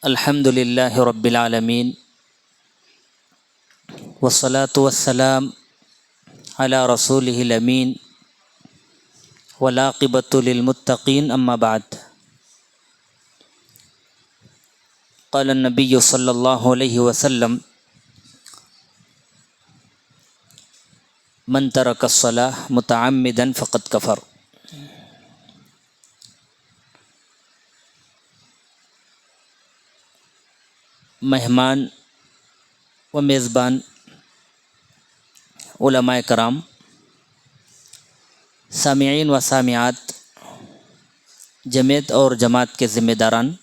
الحمد للہ رب العالمین والصلاة والسلام علی رسولہ الامین والعاقبۃ للمتقین اما بعد قال النبی صلی اللہ علیہ وسلم من ترک الصلاۃ متعمدا فقد کفر۔ مہمان و میزبان علماء کرام، سامعین و سامعات، جمعیت اور جماعت کے ذمہ داران،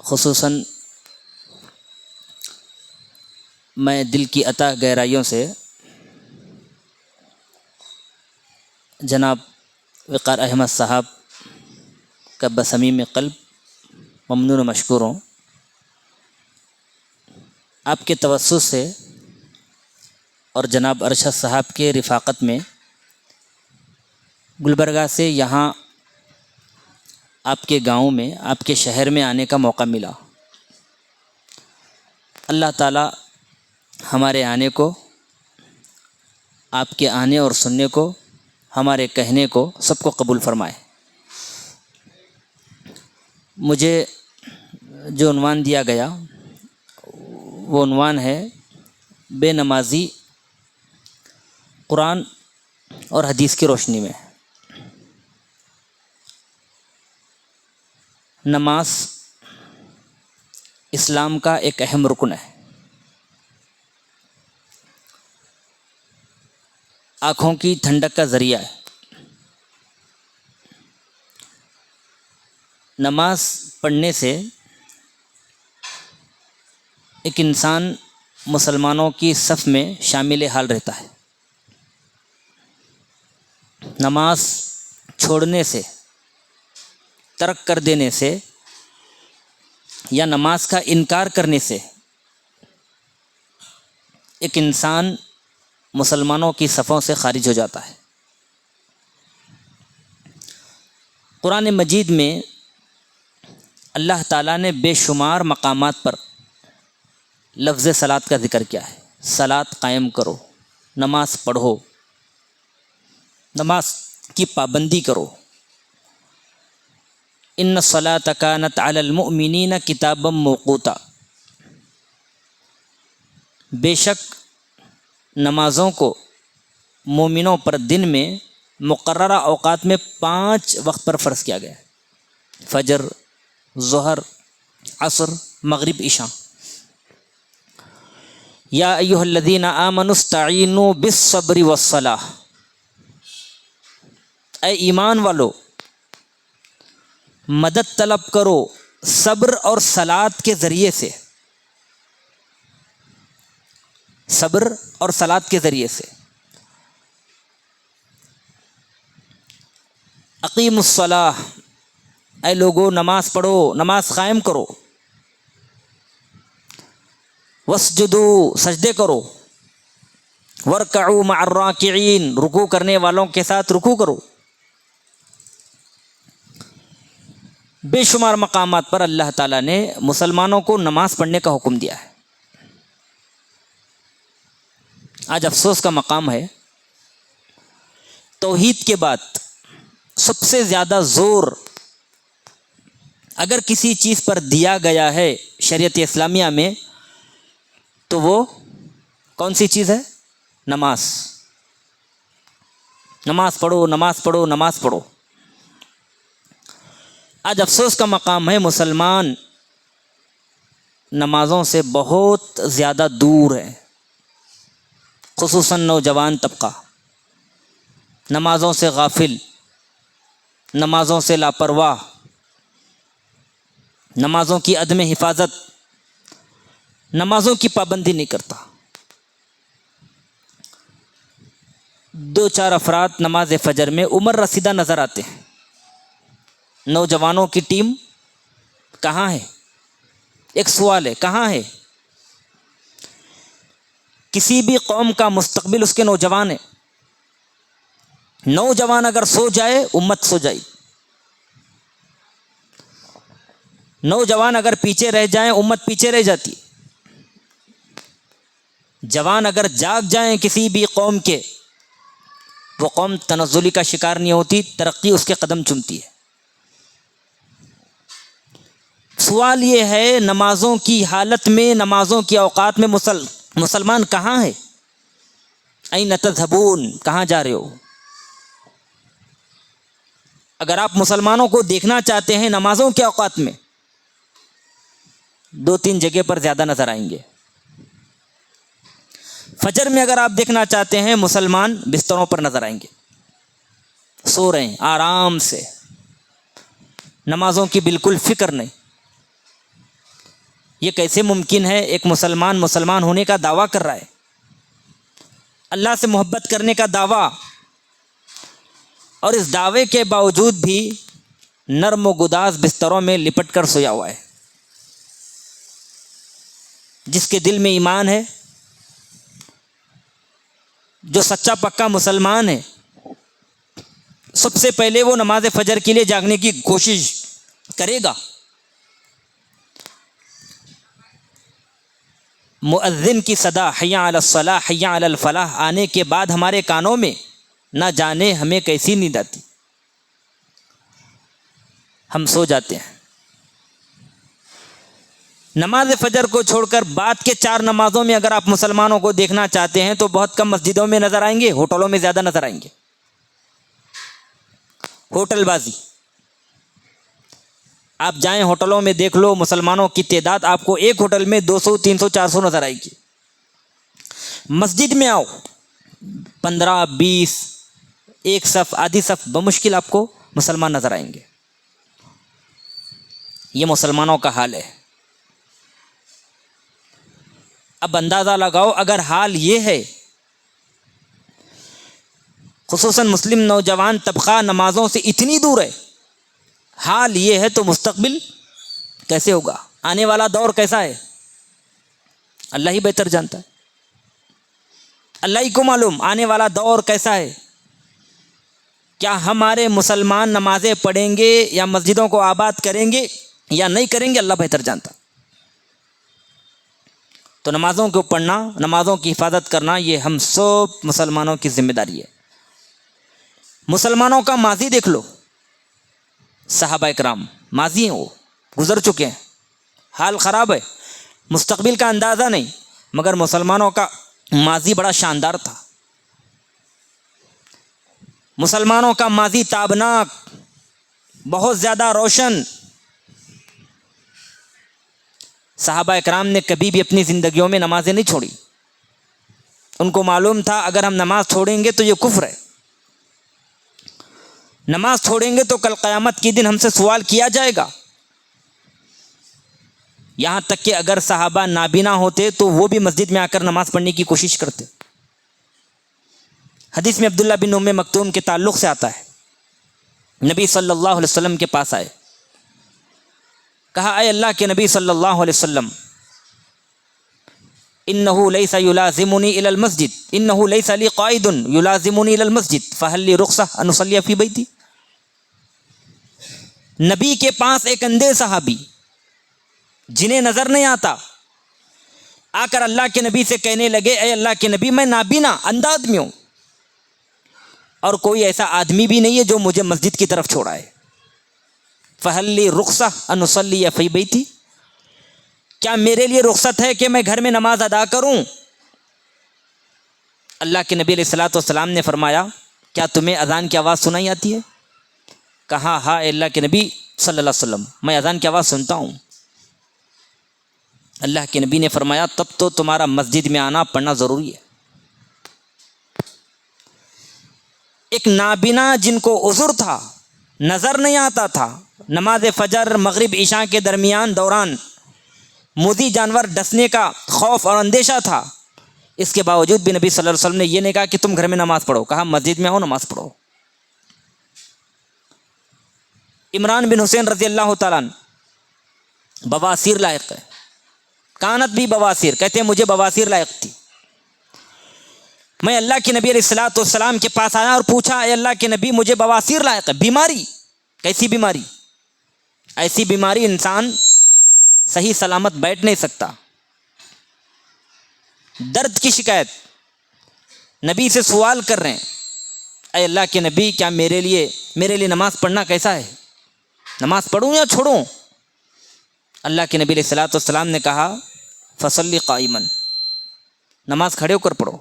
خصوصاً میں دل کی اتھاہ گہرائیوں سے جناب وقار احمد صاحب کا بصمیم قلب ممنون و مشکور ہوں۔ آپ کے توسط سے اور جناب ارشد صاحب کے رفاقت میں گلبرگہ سے یہاں آپ کے گاؤں میں، آپ کے شہر میں آنے کا موقع ملا۔ اللہ تعالیٰ ہمارے آنے کو، آپ کے آنے اور سننے کو، ہمارے کہنے کو سب کو قبول فرمائے۔ مجھے جو عنوان دیا گیا وہ عنوان ہے بے نمازی قرآن اور حدیث کی روشنی میں۔ نماز اسلام کا ایک اہم رکن ہے۔ آنکھوں کی ٹھنڈک کا ذریعہ ہے۔ نماز پڑھنے سے ایک انسان مسلمانوں کی صف میں شامل حال رہتا ہے۔ نماز چھوڑنے سے، ترک کر دینے سے یا نماز کا انکار کرنے سے ایک انسان مسلمانوں کی صفوں سے خارج ہو جاتا ہے۔ قرآن مجید میں اللہ تعالیٰ نے بے شمار مقامات پر لفظ صلاۃ کا ذکر کیا ہے۔ صلاۃ قائم کرو، نماز پڑھو، نماز کی پابندی کرو۔ ان الصلاۃ کانت علی المؤمنین کتابا موقوتا۔ بے شک نمازوں کو مومنوں پر دن میں مقررہ اوقات میں 5 وقت پر فرض کیا گیا ہے: فجر، ظہر، عصر، مغرب، عشاء۔ یا ایھا الذین آمنوا استعینوا بالصبر والصلاۃ۔ اے ایمان والو، مدد طلب کرو صبر اور صلاۃ کے ذریعے سے۔ صبر اور صلاۃ کے ذریعے سے۔ اقیموا الصلاۃ، اے لوگو نماز پڑھو، نماز قائم کرو۔ واسجدوا، سجدے کرو۔ وارکعوا مع الراکعین، رکوع کرنے والوں کے ساتھ رکوع کرو۔ بے شمار مقامات پر اللہ تعالیٰ نے مسلمانوں کو نماز پڑھنے کا حکم دیا ہے۔ آج افسوس کا مقام ہے، توحید کے بعد سب سے زیادہ زور اگر کسی چیز پر دیا گیا ہے شریعت اسلامیہ میں تو وہ کون سی چیز ہے؟ نماز۔ نماز پڑھو، نماز پڑھو، نماز پڑھو۔ آج افسوس کا مقام ہے، مسلمان نمازوں سے بہت زیادہ دور ہے، خصوصاً نوجوان طبقہ نمازوں سے غافل، نمازوں سے لاپرواہ، نمازوں کی عدم حفاظت، نمازوں کی پابندی نہیں کرتا۔ 2-4 افراد نماز فجر میں عمر رسیدہ نظر آتے ہیں۔ نوجوانوں کی ٹیم کہاں ہے؟ ایک سوال ہے، کہاں ہے؟ کسی بھی قوم کا مستقبل اس کے نوجوان ہے۔ نوجوان اگر سو جائے، امت سو جائے۔ نوجوان اگر پیچھے رہ جائیں امت پیچھے رہ جاتی ہے. جوان اگر جاگ جائیں کسی بھی قوم کے وہ قوم تنزلی کا شکار نہیں ہوتی, ترقی اس کے قدم چومتی ہے. سوال یہ ہے نمازوں کی حالت میں, نمازوں کی اوقات میں مسلمان کہاں ہے؟ این تذہبون, کہاں جا رہے ہو؟ اگر آپ مسلمانوں کو دیکھنا چاہتے ہیں نمازوں کے اوقات میں, 2-3 جگہ پر زیادہ نظر آئیں گے. فجر میں اگر آپ دیکھنا چاہتے ہیں مسلمان بستروں پر نظر آئیں گے, سو رہے ہیں آرام سے, نمازوں کی بالکل فکر نہیں. یہ کیسے ممکن ہے؟ ایک مسلمان ہونے کا دعویٰ کر رہا ہے, اللہ سے محبت کرنے کا دعویٰ, اور اس دعوے کے باوجود بھی نرم و گداز بستروں میں لپٹ کر سویا ہوا ہے. جس کے دل میں ایمان ہے, جو سچا پکا مسلمان ہے, سب سے پہلے وہ نماز فجر کے لیے جاگنے کی کوشش کرے گا. مؤذن کی صدا حی علی الصلاح حی علی الفلاح آنے کے بعد ہمارے کانوں میں نہ جانے ہمیں کیسی نیند آتی, ہم سو جاتے ہیں. نماز فجر کو چھوڑ کر بعد کے 4 نمازوں میں اگر آپ مسلمانوں کو دیکھنا چاہتے ہیں تو بہت کم مسجدوں میں نظر آئیں گے, ہوٹلوں میں زیادہ نظر آئیں گے. ہوٹل بازی, آپ جائیں ہوٹلوں میں دیکھ لو, مسلمانوں کی تعداد آپ کو ایک ہوٹل میں 200, 300, 400 نظر آئے گی. مسجد میں آؤ 15, 20, ایک صف, آدھی صف, بمشکل آپ کو مسلمان نظر آئیں گے. یہ مسلمانوں کا حال ہے. اب اندازہ لگاؤ اگر حال یہ ہے, خصوصاً مسلم نوجوان طبقہ نمازوں سے اتنی دور ہے, حال یہ ہے تو مستقبل کیسے ہوگا؟ آنے والا دور کیسا ہے اللہ ہی بہتر جانتا ہے. اللہ ہی کو معلوم آنے والا دور کیسا ہے. کیا ہمارے مسلمان نمازیں پڑھیں گے یا مسجدوں کو آباد کریں گے یا نہیں کریں گے, اللہ بہتر جانتا. تو نمازوں کو پڑھنا, نمازوں کی حفاظت کرنا, یہ ہم سب مسلمانوں کی ذمہ داری ہے. مسلمانوں کا ماضی دیکھ لو, صحابہ اکرام ماضی ہیں, وہ گزر چکے ہیں, حال خراب ہے, مستقبل کا اندازہ نہیں, مگر مسلمانوں کا ماضی بڑا شاندار تھا. مسلمانوں کا ماضی تابناک, بہت زیادہ روشن. صحابہ اکرام نے کبھی بھی اپنی زندگیوں میں نمازیں نہیں چھوڑی. ان کو معلوم تھا اگر ہم نماز چھوڑیں گے تو یہ کفر ہے, نماز چھوڑیں گے تو کل قیامت کے دن ہم سے سوال کیا جائے گا. یہاں تک کہ اگر صحابہ نابینا ہوتے تو وہ بھی مسجد میں آ کر نماز پڑھنے کی کوشش کرتے. حدیث میں عبداللہ بن ام مکتوم کے تعلق سے آتا ہے, نبی صلی اللہ علیہ وسلم کے پاس آئے, کہا اے اللہ کے نبی صلی اللہ علیہ وسلم, انه ليس يلازمني الى المسجد, انه ليس لي قائد يلازمني الى المسجد فهل لي رخصة ان اصلي في بيتي. نبی کے پاس ایک اندھے صحابی جنہیں نظر نہیں آتا آ کر اللہ کے نبی سے کہنے لگے, اے اللہ کے نبی میں نابینا اندھا آدمی ہوں اور کوئی ایسا آدمی بھی نہیں ہے جو مجھے مسجد کی طرف چھوڑائے. فہل لی رخصہ ان اصلی فی بیتی, کیا میرے لیے رخصت ہے کہ میں گھر میں نماز ادا کروں؟ اللہ کے نبی علیہ الصلوۃ والسلام نے فرمایا, کیا تمہیں اذان کی آواز سنائی آتی ہے؟ کہا ہاں اے اللہ کے نبی صلی اللہ علیہ وسلم, میں اذان کی آواز سنتا ہوں. اللہ کے نبی نے فرمایا, تب تو تمہارا مسجد میں آنا پڑھنا ضروری ہے. ایک نابینا جن کو عذر تھا, نظر نہیں آتا تھا, نماز فجر مغرب عشاء کے درمیان دوران موذی جانور ڈسنے کا خوف اور اندیشہ تھا, اس کے باوجود بھی نبی صلی اللہ علیہ وسلم نے یہ نہیں کہا کہ تم گھر میں نماز پڑھو, کہا مسجد میں آؤ نماز پڑھو. عمران بن حسین رضی اللہ تعالیٰ عنہ بواسیر لائق ہے, کانت بھی بواسیر, کہتے ہیں مجھے بواسیر لائق تھی. میں اللہ کے نبی علیہ الصلوۃ والسلام کے پاس آیا اور پوچھا, اے اللہ کے نبی مجھے بواسیر لائق ہے, بیماری, کیسی بیماری؟ ایسی بیماری انسان صحیح سلامت بیٹھ نہیں سکتا. درد کی شکایت, نبی سے سوال کر رہے ہیں, اے اللہ کے نبی کیا میرے لیے نماز پڑھنا کیسا ہے, نماز پڑھوں یا چھوڑوں؟ اللہ کے نبی علیہ الصلوۃ والسلام نے کہا فصلی قائما, نماز کھڑے ہو کر پڑھو.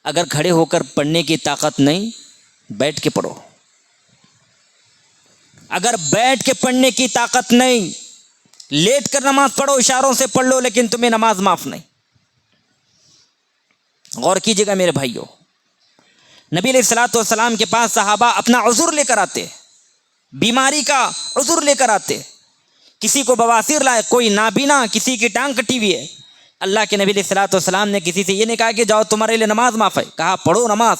اگر کھڑے ہو کر پڑھنے کی طاقت نہیں, بیٹھ کے پڑھو. اگر بیٹھ کے پڑھنے کی طاقت نہیں, لیٹ کر نماز پڑھو, اشاروں سے پڑھ لو, لیکن تمہیں نماز معاف نہیں. غور کیجیے گا میرے بھائیوں, نبی علیہ الصلوۃ والسلام کے پاس صحابہ اپنا عذر لے کر آتے, بیماری کا عذر لے کر آتے. کسی کو بواسیر لائے, کوئی نابینا, کسی کی ٹانگ کٹی ہوئی ہے. اللہ کے نبی علیہ الصلوۃ والسلام نے کسی سے یہ نہیں کہا کہ جاؤ تمہارے لیے نماز معاف ہے, کہا پڑھو نماز,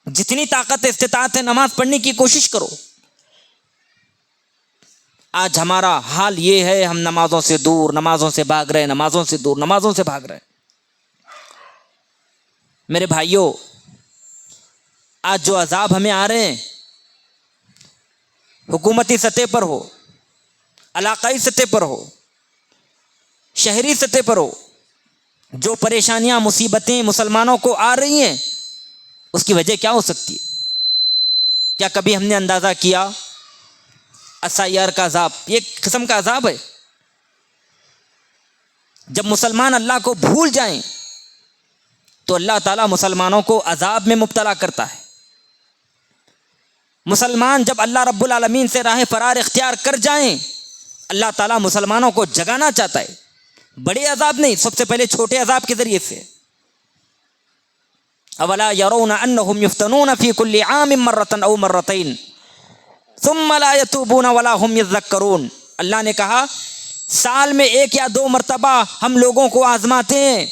جتنی طاقت استطاعت ہے نماز پڑھنے کی کوشش کرو. آج ہمارا حال یہ ہے, ہم نمازوں سے دور, نمازوں سے بھاگ رہے, نمازوں سے دور, نمازوں سے بھاگ رہے. میرے بھائیوں, آج جو عذاب ہمیں آ رہے ہیں, حکومتی سطح پر ہو, علاقائی سطح پر ہو, شہری سطح پر ہو, جو پریشانیاں مصیبتیں مسلمانوں کو آ رہی ہیں, اس کی وجہ کیا ہو سکتی ہے؟ کیا کبھی ہم نے اندازہ کیا؟ SIR کا عذاب یہ ایک قسم کا عذاب ہے. جب مسلمان اللہ کو بھول جائیں تو اللہ تعالیٰ مسلمانوں کو عذاب میں مبتلا کرتا ہے. مسلمان جب اللہ رب العالمین سے راہ فرار اختیار کر جائیں, اللہ تعالیٰ مسلمانوں کو جگانا چاہتا ہے. بڑے عذاب نہیں, سب سے پہلے چھوٹے عذاب کے ذریعے سے. اولا یرون انہم یفتنون فی کل عام مرۃ او مرتین ثم لا یتوبون ولا هم یذکرون. اللہ نے کہا سال میں 1 یا 2 مرتبہ ہم لوگوں کو آزماتے ہیں.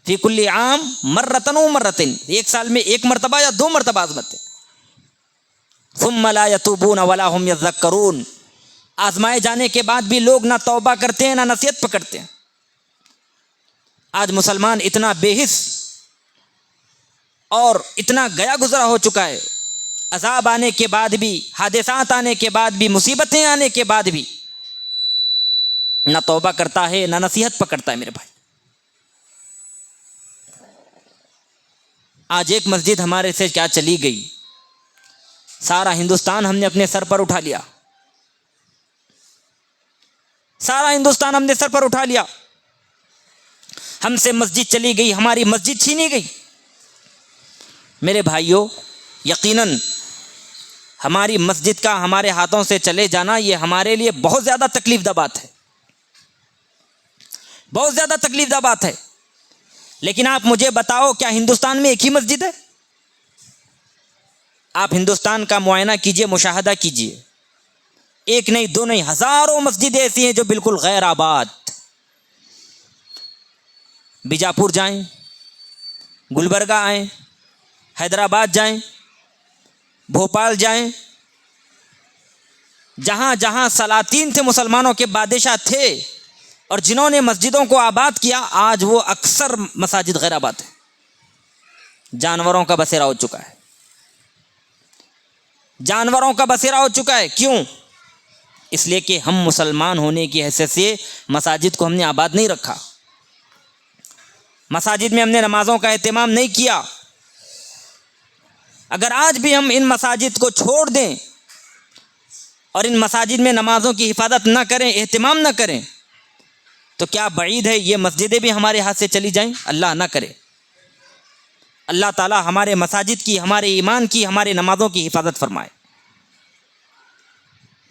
فی کل عام مرۃ او مرتین, ایک سال میں 1 مرتبہ یا 2 مرتبہ آزماتے ہیں. ثم لا یتوبون ولا هم یذکرون. آزمائے جانے کے بعد بھی لوگ نہ توبہ کرتے ہیں نہ نصیحت پکڑتے ہیں. آج مسلمان اتنا بے حس اور اتنا گیا گزرا ہو چکا ہے, عذاب آنے کے بعد بھی, حادثات آنے کے بعد بھی, مصیبتیں آنے کے بعد بھی نہ توبہ کرتا ہے نہ نصیحت پکڑتا ہے. میرے بھائی, آج ایک مسجد ہمارے سے کیا چلی گئی, سارا ہندوستان ہم نے اپنے سر پر اٹھا لیا, سارا ہندوستان ہم نے سر پر اٹھا لیا. ہم سے مسجد چلی گئی, ہماری مسجد چھینی گئی. میرے بھائیوں, یقیناً ہماری مسجد کا ہمارے ہاتھوں سے چلے جانا یہ ہمارے لیے بہت زیادہ تکلیف دہ بات ہے, بہت زیادہ تکلیف دہ بات ہے. لیکن آپ مجھے بتاؤ, کیا ہندوستان میں ایک ہی مسجد ہے؟ آپ ہندوستان کا معائنہ کیجئے, مشاہدہ کیجئے, 1 نہیں 2 نہیں, ہزاروں مسجدیں ایسی ہیں جو بالکل غیر آباد. بیجاپور جائیں, گلبرگہ آئیں, حیدرآباد جائیں, بھوپال جائیں, جہاں جہاں سلاطین تھے, مسلمانوں کے بادشاہ تھے, اور جنہوں نے مسجدوں کو آباد کیا, آج وہ اکثر مساجد غیر آباد ہیں. جانوروں کا بسیرا ہو چکا ہے, جانوروں کا بسیرا ہو چکا ہے. کیوں؟ اس لیے کہ ہم مسلمان ہونے کی حیثیت سے مساجد کو ہم نے آباد نہیں رکھا, مساجد میں ہم نے نمازوں کا اہتمام نہیں کیا. اگر آج بھی ہم ان مساجد کو چھوڑ دیں اور ان مساجد میں نمازوں کی حفاظت نہ کریں, اہتمام نہ کریں, تو کیا بعید ہے یہ مسجدیں بھی ہمارے ہاتھ سے چلی جائیں؟ اللہ نہ کرے. اللہ تعالیٰ ہمارے مساجد کی, ہمارے ایمان کی, ہمارے نمازوں کی حفاظت فرمائے.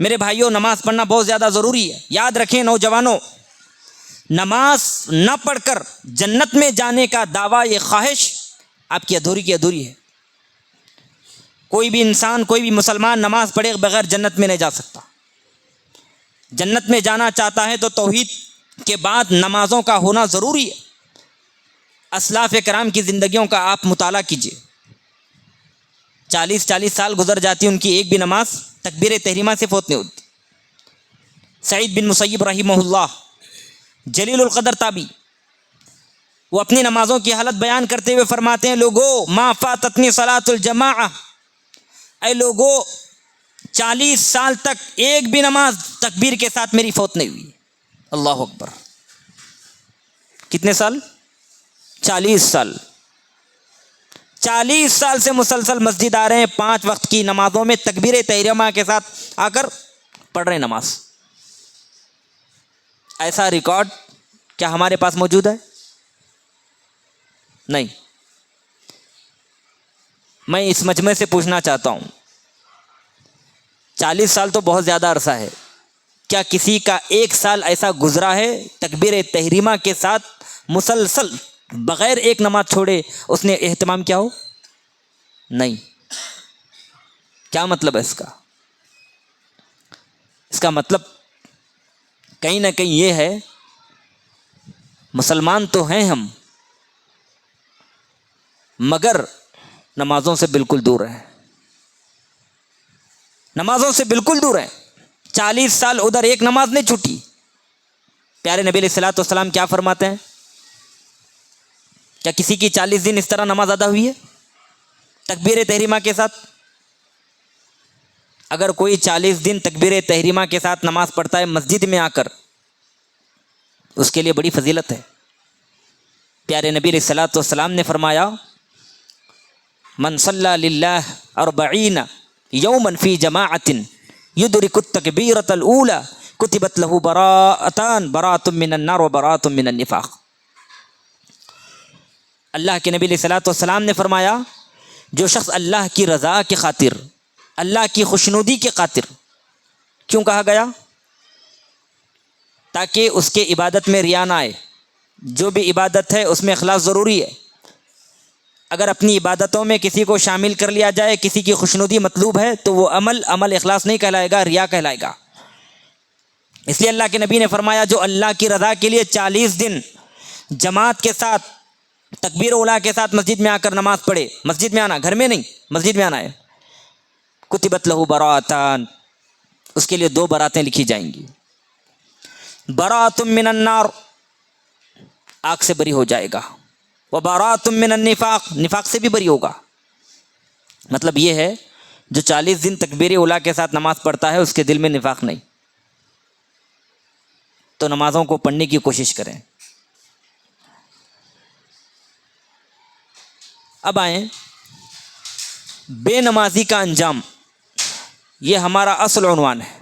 میرے بھائیوں, نماز پڑھنا بہت زیادہ ضروری ہے. یاد رکھیں نوجوانوں, نماز نہ پڑھ کر جنت میں جانے کا دعویٰ, یہ خواہش آپ کی ادھوری ہے. کوئی بھی انسان, کوئی بھی مسلمان نماز پڑھے بغیر جنت میں نہیں جا سکتا. جنت میں جانا چاہتا ہے تو توحید کے بعد نمازوں کا ہونا ضروری ہے. اسلاف کرام کی زندگیوں کا آپ مطالعہ کیجیے, 40 سال گزر جاتی, ان کی ایک بھی نماز تکبیر تحریمہ سے فوت نہیں ہوتی. سعید بن مسیب رحمہ اللہ, جلیل القدر تابعی, وہ اپنی نمازوں کی حالت بیان کرتے ہوئے فرماتے ہیں, لوگو ما فاتتنی صلاۃ الجماعہ, اے لوگو 40 سال تک ایک بھی نماز تکبیر کے ساتھ میری فوت نہیں ہوئی. اللہ اکبر. کتنے سال؟ 40 سال. 40 سال سے مسلسل مسجد آ رہے ہیں، 5 وقت کی نمازوں میں تکبیر تحریمہ کے ساتھ آ کر پڑھ رہے ہیں نماز. ایسا ریکارڈ کیا ہمارے پاس موجود ہے؟ نہیں. میں اس مجمع سے پوچھنا چاہتا ہوں، 40 سال تو بہت زیادہ عرصہ ہے، کیا کسی کا 1 سال ایسا گزرا ہے تکبیر تحریمہ کے ساتھ مسلسل بغیر ایک نماز چھوڑے اس نے اہتمام کیا ہو؟ نہیں. کیا مطلب ہے اس کا؟ اس کا مطلب کہیں نہ کہیں یہ ہے، مسلمان تو ہیں ہم مگر نمازوں سے بالکل دور ہیں. نمازوں سے بالکل دور ہیں. 40 سال ادھر ایک نماز نہیں چھوٹی. پیارے نبی علیہ الصلوۃ والسلام کیا فرماتے ہیں؟ کیا کسی کی 40 دن اس طرح نماز ادا ہوئی ہے تکبیر تحریمہ کے ساتھ؟ اگر کوئی 40 دن تکبیر تحریمہ کے ساتھ نماز پڑھتا ہے مسجد میں آ کر، اس کے لیے بڑی فضیلت ہے. پیارے نبی علیہ الصلوۃ والسلام نے فرمایا، من صلی للہ 40 یوما فی جماعت یدرک التکبیرۃ الاولی کتبت لہ براۃ من النار و براۃ من النفاق. اللہ کے نبی علیہ الصلوۃ والسلام نے فرمایا، جو شخص اللہ کی رضا کی خاطر، اللہ کی خوشنودی کی خاطر، کیوں کہا گیا؟ تاکہ اس کے عبادت میں ریا نہ آئے. جو بھی عبادت ہے اس میں اخلاص ضروری ہے. اگر اپنی عبادتوں میں کسی کو شامل کر لیا جائے، کسی کی خوشنودی مطلوب ہے، تو وہ عمل اخلاص نہیں کہلائے گا، ریا کہلائے گا. اس لیے اللہ کے نبی نے فرمایا، جو اللہ کی رضا کے لیے 40 دن جماعت کے ساتھ تکبیر اولیٰ کے ساتھ مسجد میں آ کر نماز پڑھے، مسجد میں آنا، گھر میں نہیں، مسجد میں آنا ہے، کتبت لہ براءتان، اس کے لیے 2 براتیں لکھی جائیں گی. براۃ من النار، آگ سے بری ہو جائے گا، وبراۃ من النفاق، نفاق سے بھی بری ہوگا. مطلب یہ ہے، جو 40 دن تکبیر اولیٰ کے ساتھ نماز پڑھتا ہے اس کے دل میں نفاق نہیں. تو نمازوں کو پڑھنے کی کوشش کریں. اب آئیں بے نمازی کا انجام، یہ ہمارا اصل عنوان ہے.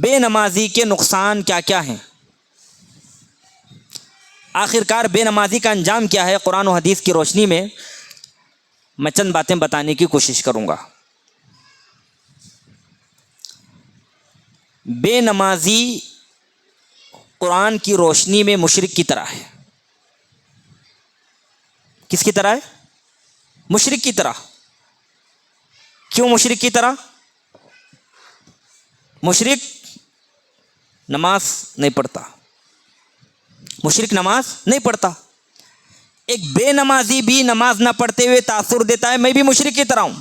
بے نمازی کے نقصان کیا کیا ہیں؟ آخر کار بے نمازی کا انجام کیا ہے؟ قرآن و حدیث کی روشنی میں میں چند باتیں بتانے کی کوشش کروں گا. بے نمازی قرآن کی روشنی میں مشرک کی طرح ہے. کس کی طرح ہے؟ مشرک کی طرح. کیوں مشرک کی طرح؟ مشرک نماز نہیں پڑھتا، مشرک نماز نہیں پڑھتا. ایک بے نمازی بھی نماز نہ پڑھتے ہوئے تاثر دیتا ہے، میں بھی مشرک کی طرح ہوں.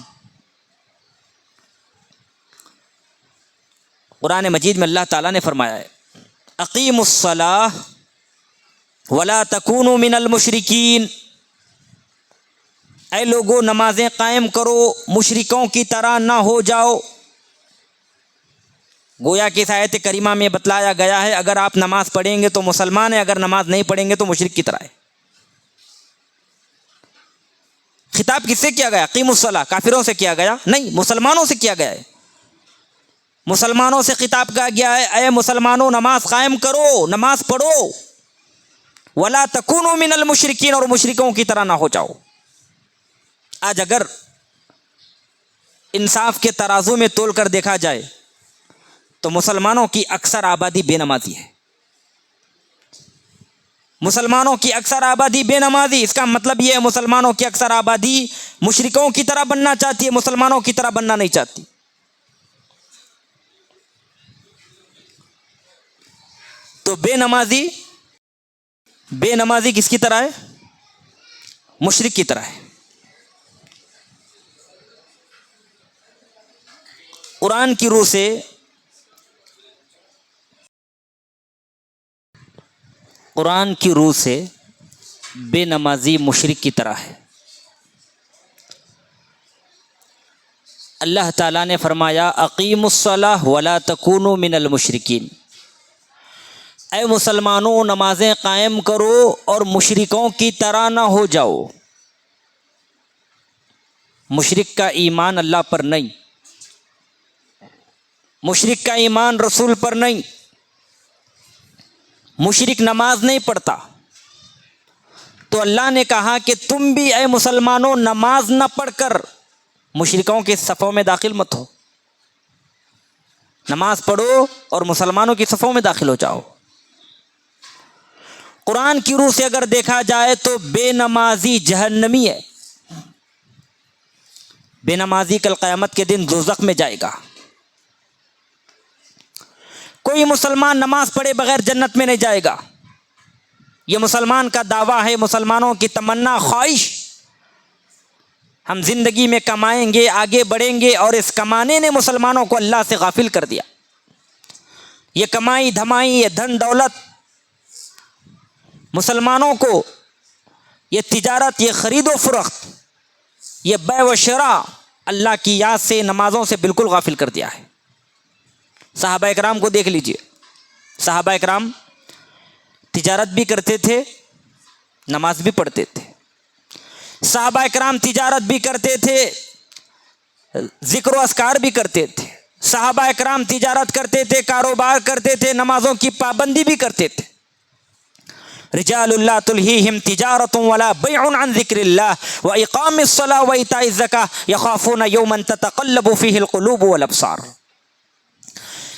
قرآن مجید میں اللہ تعالیٰ نے فرمایا ہے، اقیموا الصلاۃ ولا تکونوا من المشرکین. اے لوگو نمازیں قائم کرو، مشرکوں کی طرح نہ ہو جاؤ. گویا کہ اس آیت کریمہ میں بتلایا گیا ہے، اگر آپ نماز پڑھیں گے تو مسلمان ہیں، اگر نماز نہیں پڑھیں گے تو مشرک کی طرح ہے. خطاب کس سے کیا گیا؟ اقیموا الصلاۃ. کافروں سے کیا گیا؟ نہیں، مسلمانوں سے کیا گیا ہے. مسلمانوں سے خطاب کیا گیا ہے، اے مسلمانوں نماز قائم کرو، نماز پڑھو. ولا تکونوا من المشرکین، اور مشرکوں کی طرح نہ ہو جاؤ. آج اگر انصاف کے ترازو میں تول کر دیکھا جائے تو مسلمانوں کی اکثر آبادی بے نمازی ہے. مسلمانوں کی اکثر آبادی بے نمازی. اس کا مطلب یہ ہے مسلمانوں کی اکثر آبادی مشرکوں کی طرح بننا چاہتی ہے، مسلمانوں کی طرح بننا نہیں چاہتی. تو بے نمازی کس کی طرح ہے؟ مشرک کی طرح ہے. قرآن کی روح سے بے نمازی مشرک کی طرح ہے. اللہ تعالیٰ نے فرمایا اقیموا الصلاۃ ولا تکونوا من المشرکین، اے مسلمانوں نمازیں قائم کرو اور مشرکوں کی طرح نہ ہو جاؤ۔ مشرک کا ایمان اللہ پر نہیں، مشرک کا ایمان رسول پر نہیں، مشرک نماز نہیں پڑھتا، تو اللہ نے کہا کہ تم بھی اے مسلمانوں نماز نہ پڑھ کر مشرکوں کے صفوں میں داخل مت ہو، نماز پڑھو اور مسلمانوں کی صفوں میں داخل ہو جاؤ۔ قرآن کی روح سے اگر دیکھا جائے تو بے نمازی جہنمی ہے، بے نمازی کل قیامت کے دن دوزخ میں جائے گا۔ کوئی مسلمان نماز پڑھے بغیر جنت میں نہیں جائے گا، یہ مسلمان کا دعویٰ ہے، مسلمانوں کی تمنا خواہش، ہم زندگی میں کمائیں گے، آگے بڑھیں گے، اور اس کمانے نے مسلمانوں کو اللہ سے غافل کر دیا۔ یہ کمائی دھمائی، یہ دھن دولت مسلمانوں کو، یہ تجارت، یہ خرید و فروخت، یہ بیع و شراء اللہ کی یاد سے، نمازوں سے بالکل غافل کر دیا ہے۔ صحابہ اکرام کو دیکھ لیجئے، صحابہ اکرام تجارت بھی کرتے تھے، نماز بھی پڑھتے تھے۔ صحابہ اکرام تجارت بھی کرتے تھے، ذکر و اذکار بھی کرتے تھے۔ صحابہ اکرام تجارت کرتے تھے، کاروبار کرتے تھے، نمازوں کی پابندی بھی کرتے تھے۔ رجال لا تلہیہم تجارت ولا بیع عن ذکر اللہ واقام الصلاۃ وایتاء الزکاۃ یخافون یوما تتقلب فیہ القلوب والابصار۔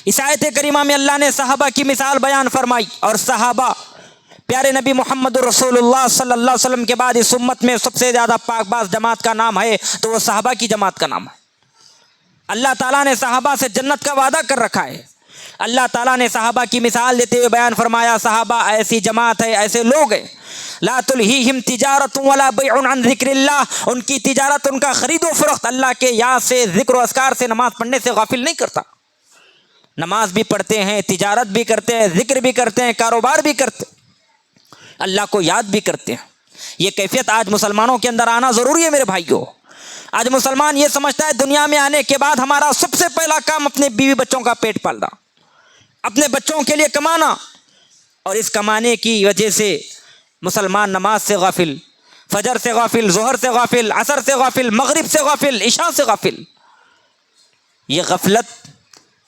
اس آیت کریمہ میں اللہ نے صحابہ کی مثال بیان فرمائی، اور صحابہ پیارے نبی محمد رسول اللہ صلی اللہ علیہ وسلم کے بعد اس امت میں سب سے زیادہ پاک باز جماعت کا نام ہے تو وہ صحابہ کی جماعت کا نام ہے۔ اللہ تعالیٰ نے صحابہ سے جنت کا وعدہ کر رکھا ہے۔ اللہ تعالیٰ نے صحابہ کی مثال دیتے ہوئے بیان فرمایا، صحابہ ایسی جماعت ہے، ایسے لوگ ہیں، لا تلہیہم تجارت ولا بیع عن ذکر اللہ، ان کی تجارت، ان کا خرید و فروخت اللہ کے یاد سے، ذکر و اذکار سے، نماز پڑھنے سے غافل نہیں کرتا۔ نماز بھی پڑھتے ہیں، تجارت بھی کرتے ہیں، ذکر بھی کرتے ہیں، کاروبار بھی کرتے ہیں، اللہ کو یاد بھی کرتے ہیں۔ یہ کیفیت آج مسلمانوں کے اندر آنا ضروری ہے میرے بھائیوں۔ آج مسلمان یہ سمجھتا ہے دنیا میں آنے کے بعد ہمارا سب سے پہلا کام اپنے بیوی بچوں کا پیٹ پالنا، اپنے بچوں کے لیے کمانا، اور اس کمانے کی وجہ سے مسلمان نماز سے غافل، فجر سے غافل، ظہر سے غافل، عصر سے غافل، مغرب سے غافل، عشاء سے غافل۔ یہ غفلت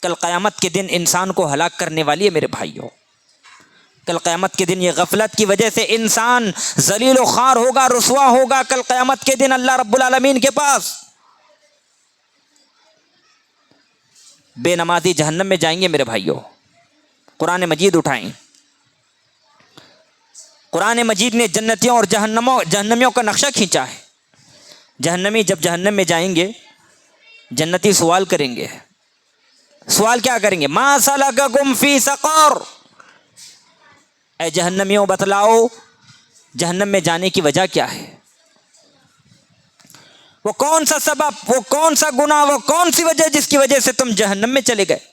کل قیامت کے دن انسان کو ہلاک کرنے والی ہے میرے بھائیوں۔ کل قیامت کے دن یہ غفلت کی وجہ سے انسان ذلیل و خوار ہوگا، رسوا ہوگا کل قیامت کے دن اللہ رب العالمین کے پاس۔ بے نمازی جہنم میں جائیں گے میرے بھائیوں۔ قرآن مجید اٹھائیں، قرآن مجید نے جنتیوں اور جہنمیوں کا نقشہ کھینچا ہے۔ جہنمی جب جہنم میں جائیں گے، جنتی سوال کریں گے، سوال کیا کریں گے؟ ما سلککم فی سقر، اے جہنمیوں بتلاؤ جہنم میں جانے کی وجہ کیا ہے؟ وہ کون سا سبب، وہ کون سا گناہ، وہ کون سی وجہ جس کی وجہ سے تم جہنم میں چلے گئے؟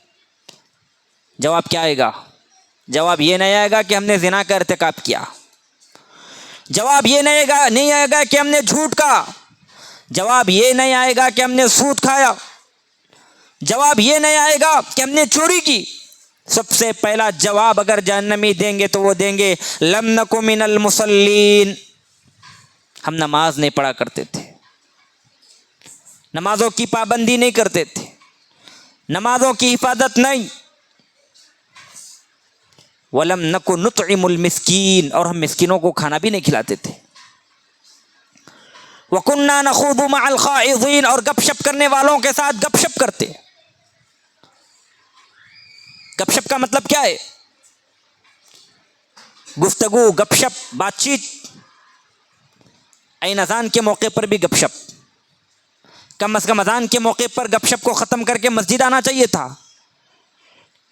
جواب کیا آئے گا؟ جواب یہ نہیں آئے گا کہ ہم نے زنا کا ارتکاب کیا، جواب یہ نہیں آئے گا کہ ہم نے جھوٹ کہا، جواب یہ نہیں آئے گا کہ ہم نے سود کھایا، جواب یہ نہیں آئے گا کہ ہم نے چوری کی۔ سب سے پہلا جواب اگر جہنمی دیں گے تو وہ دیں گے لم نک من المصلین، ہم نماز نہیں پڑھا کرتے تھے، نمازوں کی پابندی نہیں کرتے تھے، نمازوں کی حفاظت نہیں۔ وَلَمْ نَكُ نُطْعِمُ الْمِسْكِينَ، اور ہم مسکینوں کو کھانا بھی نہیں کھلاتے تھے۔ وَكُنَّا نَخُوضُ مَعَ الْخَائِضِينَ، اور گپ شپ کرنے والوں کے ساتھ گپ شپ کرتے۔ گپ شپ کا مطلب کیا ہے؟ گفتگو، گپ شپ، بات چیت۔ عین اذان کے موقع پر بھی گپ شپ، کم از کم اذان کے موقع پر گپ شپ کو ختم کر کے مسجد آنا چاہیے تھا۔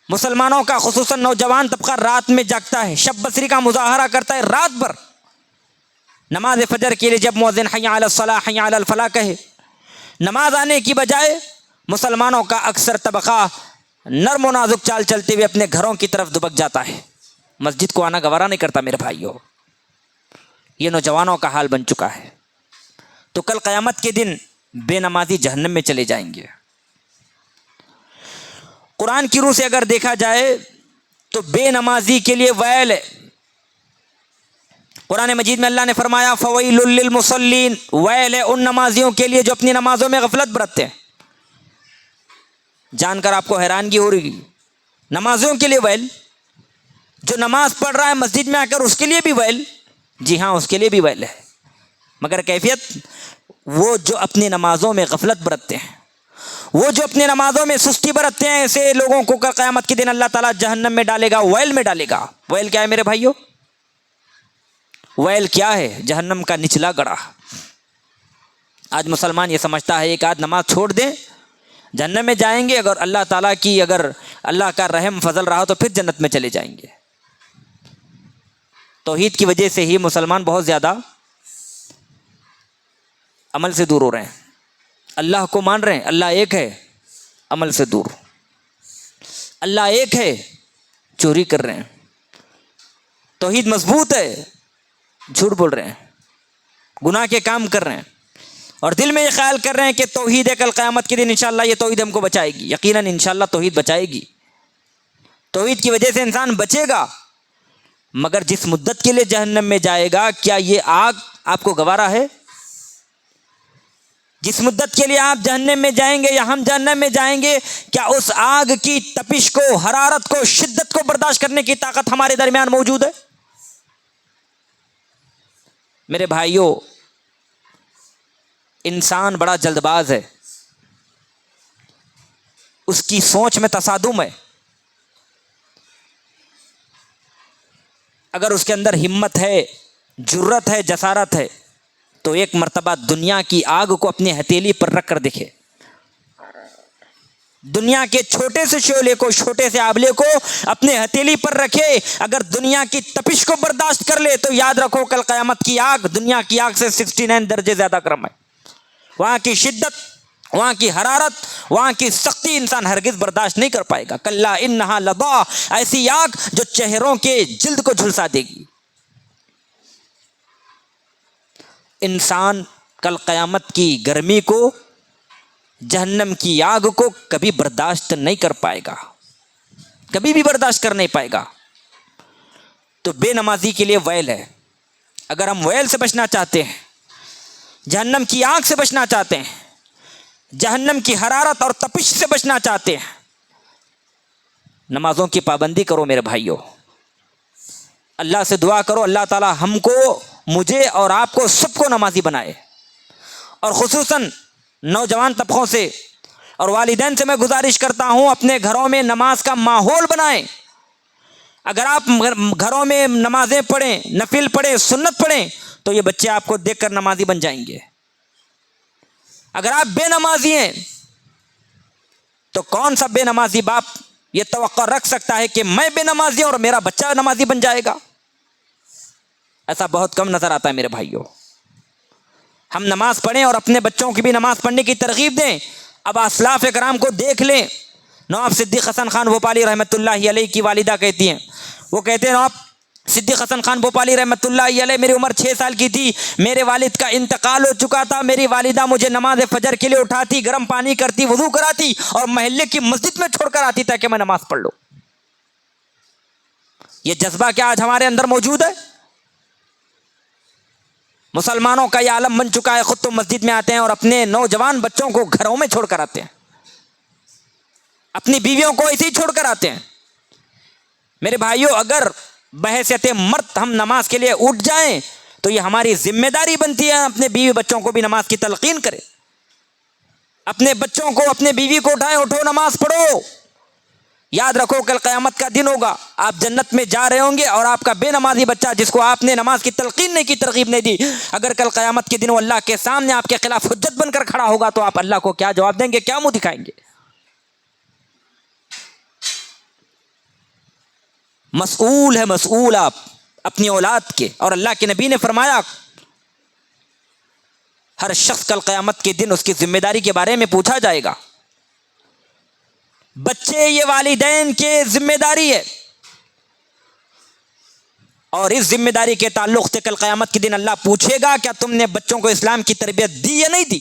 مسلمانوں کا خصوصاً نوجوان طبقہ رات میں جاگتا ہے، شب بصری کا مظاہرہ کرتا ہے رات بھر۔ نماز فجر کے لیے جب مؤذن حی علی الصلاۃ حی علی الفلاح کہے، نماز آنے کی بجائے مسلمانوں کا اکثر طبقہ نرم و نازک چال چلتے ہوئے اپنے گھروں کی طرف دبک جاتا ہے، مسجد کو آنا گوارا نہیں کرتا میرے بھائیوں۔ یہ نوجوانوں کا حال بن چکا ہے۔ تو کل قیامت کے دن بے نمازی جہنم میں چلے جائیں گے۔ قرآن کی روح سے اگر دیکھا جائے تو بے نمازی کے لیے ویل ہے۔ قرآن مجید میں اللہ نے فرمایا فویل للمصلین، ویل ہے ان نمازیوں کے لیے جو اپنی نمازوں میں غفلت برتتے ہیں۔ جان کر آپ کو حیرانگی ہو رہی، نمازیوں کے لیے ویل، جو نماز پڑھ رہا ہے مسجد میں آ کر اس کے لیے بھی ویل، جی ہاں اس کے لیے بھی ویل ہے، مگر کیفیت وہ جو اپنی نمازوں میں غفلت برتتے ہیں، وہ جو اپنی نمازوں میں سستی برتتے ہیں، ایسے لوگوں کو قیامت کے دن اللہ تعالیٰ جہنم میں ڈالے گا، ویل میں ڈالے گا۔ ویل کیا ہے میرے بھائیو؟ ویل کیا ہے؟ جہنم کا نچلا گڑھا۔ آج مسلمان یہ سمجھتا ہے ایک آدھ نماز چھوڑ دیں جہنم میں جائیں گے، اگر اللہ تعالیٰ کی اگر اللہ کا رحم فضل رہا تو پھر جنت میں چلے جائیں گے۔ توحید کی وجہ سے ہی مسلمان بہت زیادہ عمل سے دور ہو رہے ہیں، اللہ کو مان رہے ہیں اللہ ایک ہے، عمل سے دور، اللہ ایک ہے، چوری کر رہے ہیں، توحید مضبوط ہے، جھوٹ بول رہے ہیں، گناہ کے کام کر رہے ہیں، اور دل میں یہ خیال کر رہے ہیں کہ توحید ہے، کل قیامت کے دن انشاءاللہ یہ توحید ہم کو بچائے گی۔ یقیناً انشاءاللہ توحید بچائے گی، توحید کی وجہ سے انسان بچے گا، مگر جس مدت کے لیے جہنم میں جائے گا کیا یہ آگ آپ کو گوارا ہے؟ جس مدت کے لیے آپ جہنم میں جائیں گے یا ہم جہنم میں جائیں گے، کیا اس آگ کی تپش کو، حرارت کو، شدت کو برداشت کرنے کی طاقت ہمارے درمیان موجود ہے؟ میرے بھائیوں، انسان بڑا جلد باز ہے، اس کی سوچ میں تصادم ہے۔ اگر اس کے اندر ہمت ہے، جرت ہے، جسارت ہے تو ایک مرتبہ دنیا کی آگ کو اپنی ہتھیلی پر رکھ کر دیکھے، دنیا کے چھوٹے سے شعلے کو، چھوٹے سے آبلے کو اپنے ہتھیلی پر رکھے، اگر دنیا کی تپش کو برداشت کر لے تو یاد رکھو کل قیامت کی آگ دنیا کی آگ سے 69 درجے زیادہ گرم ہے۔ وہاں کی شدت، وہاں کی حرارت، وہاں کی سختی انسان ہرگز برداشت نہیں کر پائے گا۔ کلا انہا لظیٰ، ایسی آگ جو چہروں کے جلد کو جھلسا دے گی۔ انسان کل قیامت کی گرمی کو، جہنم کی آگ کو کبھی برداشت نہیں کر پائے گا، کبھی بھی برداشت کر نہیں پائے گا۔ تو بے نمازی کے لیے ویل ہے۔ اگر ہم ویل سے بچنا چاہتے ہیں، جہنم کی آگ سے بچنا چاہتے ہیں، جہنم کی حرارت اور تپش سے بچنا چاہتے ہیں، نمازوں کی پابندی کرو میرے بھائیوں، اللہ سے دعا کرو اللہ تعالی ہم کو، مجھے اور آپ کو سب کو نمازی بنائے، اور خصوصاً نوجوان طبقوں سے اور والدین سے میں گزارش کرتا ہوں اپنے گھروں میں نماز کا ماحول بنائیں۔ اگر آپ گھروں میں نمازیں پڑھیں، نفل پڑھیں، سنت پڑھیں تو یہ بچے آپ کو دیکھ کر نمازی بن جائیں گے۔ اگر آپ بے نمازی ہیں تو کون سا بے نمازی باپ یہ توقع رکھ سکتا ہے کہ میں بے نمازی ہوں اور میرا بچہ نمازی بن جائے گا؟ ایسا بہت کم نظر آتا ہے میرے بھائیوں۔ ہم نماز پڑھیں اور اپنے بچوں کی بھی نماز پڑھنے کی ترغیب دیں۔ اب اسلاف اکرام کو دیکھ لیں۔ نواب صدیق حسن خان بھوپالی رحمۃ اللہ علیہ کی والدہ کہتی ہیں، وہ کہتے ہیں نواب صدیق حسن خان بھوپالی رحمۃ اللہ علیہ، میری عمر 6 سال کی تھی، میرے والد کا انتقال ہو چکا تھا، میری والدہ مجھے نماز فجر کے لیے اٹھاتی، گرم پانی کرتی، وضو کراتی اور محلے کی مسجد میں چھوڑ کر آتی تاکہ میں نماز پڑھ لوں۔ یہ جذبہ کیا آج ہمارے اندر موجود ہے؟ مسلمانوں کا یہ عالم بن چکا ہے، خود تو مسجد میں آتے ہیں اور اپنے نوجوان بچوں کو گھروں میں چھوڑ کر آتے ہیں، اپنی بیویوں کو ایسے ہی چھوڑ کر آتے ہیں۔ میرے بھائیوں، اگر بحیثیت مرد ہم نماز کے لیے اٹھ جائیں تو یہ ہماری ذمہ داری بنتی ہے اپنے بیوی بچوں کو بھی نماز کی تلقین کرے، اپنے بچوں کو، اپنے بیوی کو اٹھائیں، اٹھو نماز پڑھو۔ یاد رکھو کل قیامت کا دن ہوگا، آپ جنت میں جا رہے ہوں گے اور آپ کا بے نمازی بچہ جس کو آپ نے نماز کی تلقین نہیں کی، ترغیب نہیں دی، اگر کل قیامت کے دن وہ اللہ کے سامنے آپ کے خلاف حجت بن کر کھڑا ہوگا تو آپ اللہ کو کیا جواب دیں گے، کیا منہ دکھائیں گے؟ مسئول ہے، مسئول آپ اپنی اولاد کے، اور اللہ کے نبی نے فرمایا ہر شخص کل قیامت کے دن اس کی ذمہ داری کے بارے میں پوچھا جائے گا۔ بچے یہ والدین کے ذمہ داری ہے، اور اس ذمہ داری کے تعلق سے کل قیامت کے دن اللہ پوچھے گا کیا تم نے بچوں کو اسلام کی تربیت دی یا نہیں دی؟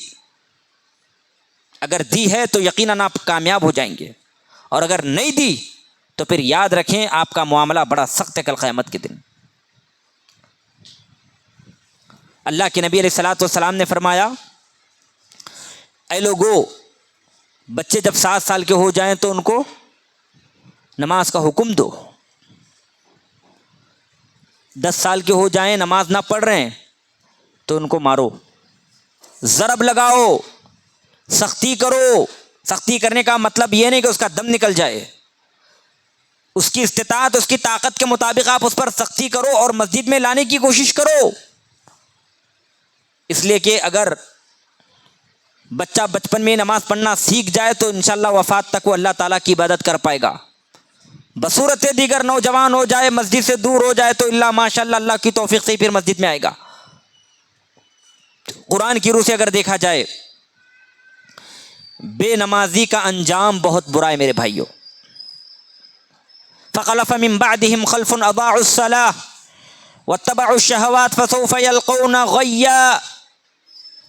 اگر دی ہے تو یقیناً آپ کامیاب ہو جائیں گے، اور اگر نہیں دی تو پھر یاد رکھیں آپ کا معاملہ بڑا سخت ہے کل قیامت کے دن۔ اللہ کے نبی علیہ الصلوۃ والسلام نے فرمایا، اے لوگو، بچے جب 7 سال کے ہو جائیں تو ان کو نماز کا حکم دو، 10 سال کے ہو جائیں نماز نہ پڑھ رہے ہیں تو ان کو مارو، ضرب لگاؤ، سختی کرو۔ سختی کرنے کا مطلب یہ نہیں کہ اس کا دم نکل جائے، اس کی استطاعت، اس کی طاقت کے مطابق آپ اس پر سختی کرو اور مسجد میں لانے کی کوشش کرو، اس لیے کہ اگر بچہ بچپن میں نماز پڑھنا سیکھ جائے تو انشاءاللہ وفات تک وہ اللہ تعالیٰ کی عبادت کر پائے گا۔ بصورت دیگر نوجوان ہو جائے، مسجد سے دور ہو جائے تو اللہ ماشاءاللہ اللہ کی توفیق سے ہی پھر مسجد میں آئے گا۔ قرآن کی روح سے اگر دیکھا جائے، بے نمازی کا انجام بہت برا ہے میرے بھائیوں۔ فخلف من بعدهم خلف اضاعوا الصلاة واتبعوا الشهوات فسوف يلقون غیا،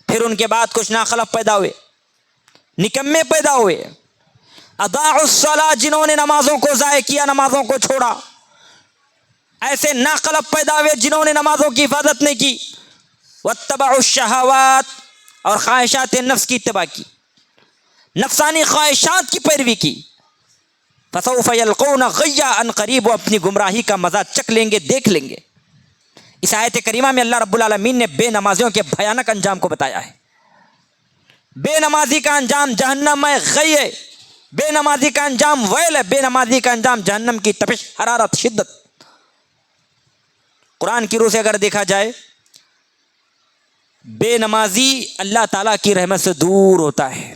پھر ان کے بعد کچھ ناخلف پیدا ہوئے، نکمے پیدا ہوئے، اضاعوا الصلاة، جنہوں نے نمازوں کو ضائع کیا، نمازوں کو چھوڑا، ایسے ناخلف پیدا ہوئے جنہوں نے نمازوں کی حفاظت نہیں کی، واتبعوا الشهوات، اور خواہشات نفس کی اتباع کی، نفسانی خواہشات کی پیروی کی، فسوف یلقون غیا، ان قریب وہ اپنی گمراہی کا مزہ چکھ لیں گے، دیکھ لیں گے۔ اس آیت کریمہ میں اللہ رب العالمین نے بے نمازیوں کے بھیانک انجام کو بتایا ہے۔ بے نمازی کا انجام جہنم ہے، غی ہے، بے نمازی کا انجام ویل ہے، بے نمازی کا انجام جہنم کی تپش، حرارت، شدت۔ قرآن کی روح سے اگر دیکھا جائے، بے نمازی اللہ تعالیٰ کی رحمت سے دور ہوتا ہے،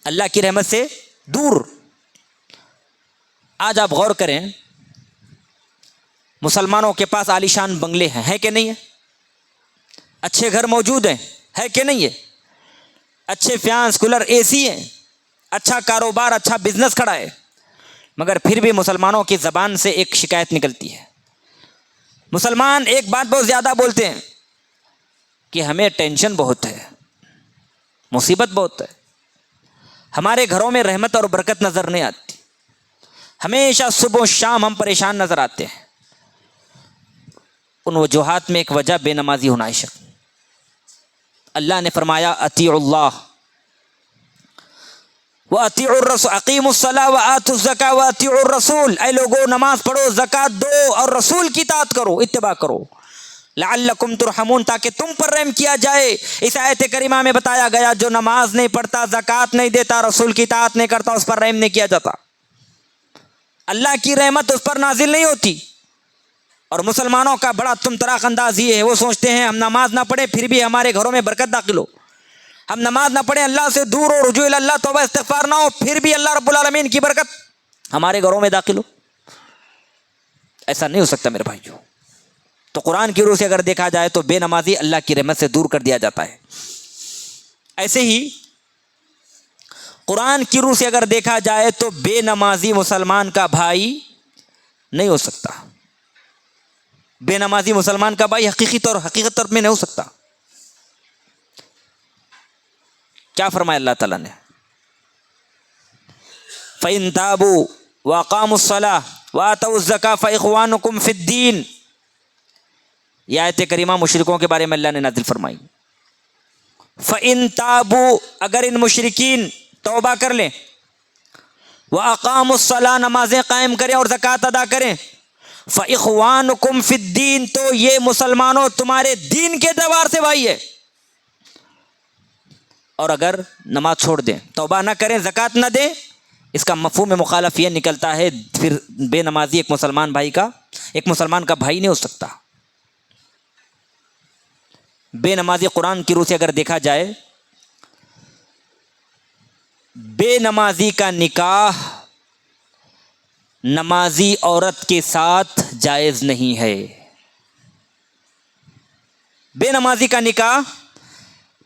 اللہ کی رحمت سے دور۔ آج آپ غور کریں، مسلمانوں کے پاس عالیشان بنگلے ہیں کہ نہیں ہے؟ اچھے گھر موجود ہیں، ہے کہ نہیں ہے؟ اچھے فیانس، کولر، اے سی ہیں، اچھا کاروبار، اچھا بزنس کھڑا ہے، مگر پھر بھی مسلمانوں کی زبان سے ایک شکایت نکلتی ہے۔ مسلمان ایک بات بہت زیادہ بولتے ہیں کہ ہمیں ٹینشن بہت ہے، مصیبت بہت ہے، ہمارے گھروں میں رحمت اور برکت نظر نہیں آتی، ہمیشہ صبح و شام ہم پریشان نظر آتے ہیں۔ ان وجوہات میں ایک وجہ بے نمازی ہونا ہے۔ اللہ نے فرمایا، اطیعوا اللہ واطیعوا الرسول، اقیموا الصلاۃ وآتوا الزکاۃ واطیعوا الرسول، اے لوگو نماز پڑھو، زکوٰۃ دو اور رسول کی اطاعت کرو، اتباع کرو، لعلکم ترحمون، تاکہ تم پر رحم کیا جائے۔ اس آیت کریمہ میں بتایا گیا جو نماز نہیں پڑھتا، زکوٰۃ نہیں دیتا، رسول کی اطاعت نہیں کرتا، اس پر رحم نہیں کیا جاتا، اللہ کی رحمت اس پر نازل نہیں ہوتی۔ اور مسلمانوں کا بڑا تم طراق انداز یہ ہے، وہ سوچتے ہیں ہم نماز نہ پڑھیں پھر بھی ہمارے گھروں میں برکت داخل ہو، ہم نماز نہ پڑھیں، اللہ سے دور ہو، رجوع اللہ، توبہ استغفار نہ ہو، پھر بھی اللہ رب العالمین کی برکت ہمارے گھروں میں داخل ہو۔ ایسا نہیں ہو سکتا میرے بھائیوں۔ تو قرآن کی روح سے اگر دیکھا جائے تو بے نمازی اللہ کی رحمت سے دور کر دیا جاتا ہے۔ ایسے ہی قرآن کی روح سے اگر دیکھا جائے تو بے نمازی مسلمان کا بھائی نہیں ہو سکتا، بے نمازی مسلمان کا بھائی حقیقت طور میں نہیں ہو سکتا۔ کیا فرمایا اللہ تعالیٰ نے؟ فَإِن تَابُوا وَأَقَامُوا الصَّلَاةَ وَآتَوُا الزَّكَاةَ فَإِخْوَانُكُمْ فِي الدِّينِ، یہ آیت کریمہ مشرکوں کے بارے میں اللہ نے نازل فرمائی۔ فَإِن تَابُوا، اگر ان مشرکین توبہ کر لیں، وَأَقَامُوا الصَّلَاةَ، نمازیں قائم کریں اور زکوٰۃ ادا کریں، فَإِخْوَانُكُمْ فِي الدِّينِ، تو یہ مسلمانوں تمہارے دین کے اعتبار سے بھائی ہے۔ اور اگر نماز چھوڑ دیں، توبہ نہ کریں، زکوٰۃ نہ دیں، اس کا مفہوم مخالف یہ نکلتا ہے پھر بے نمازی ایک مسلمان کا بھائی نہیں ہو سکتا۔ بے نمازی قرآن کی روح سے اگر دیکھا جائے، بے نمازی کا نکاح نمازی عورت کے ساتھ جائز نہیں ہے۔ بے نمازی کا نکاح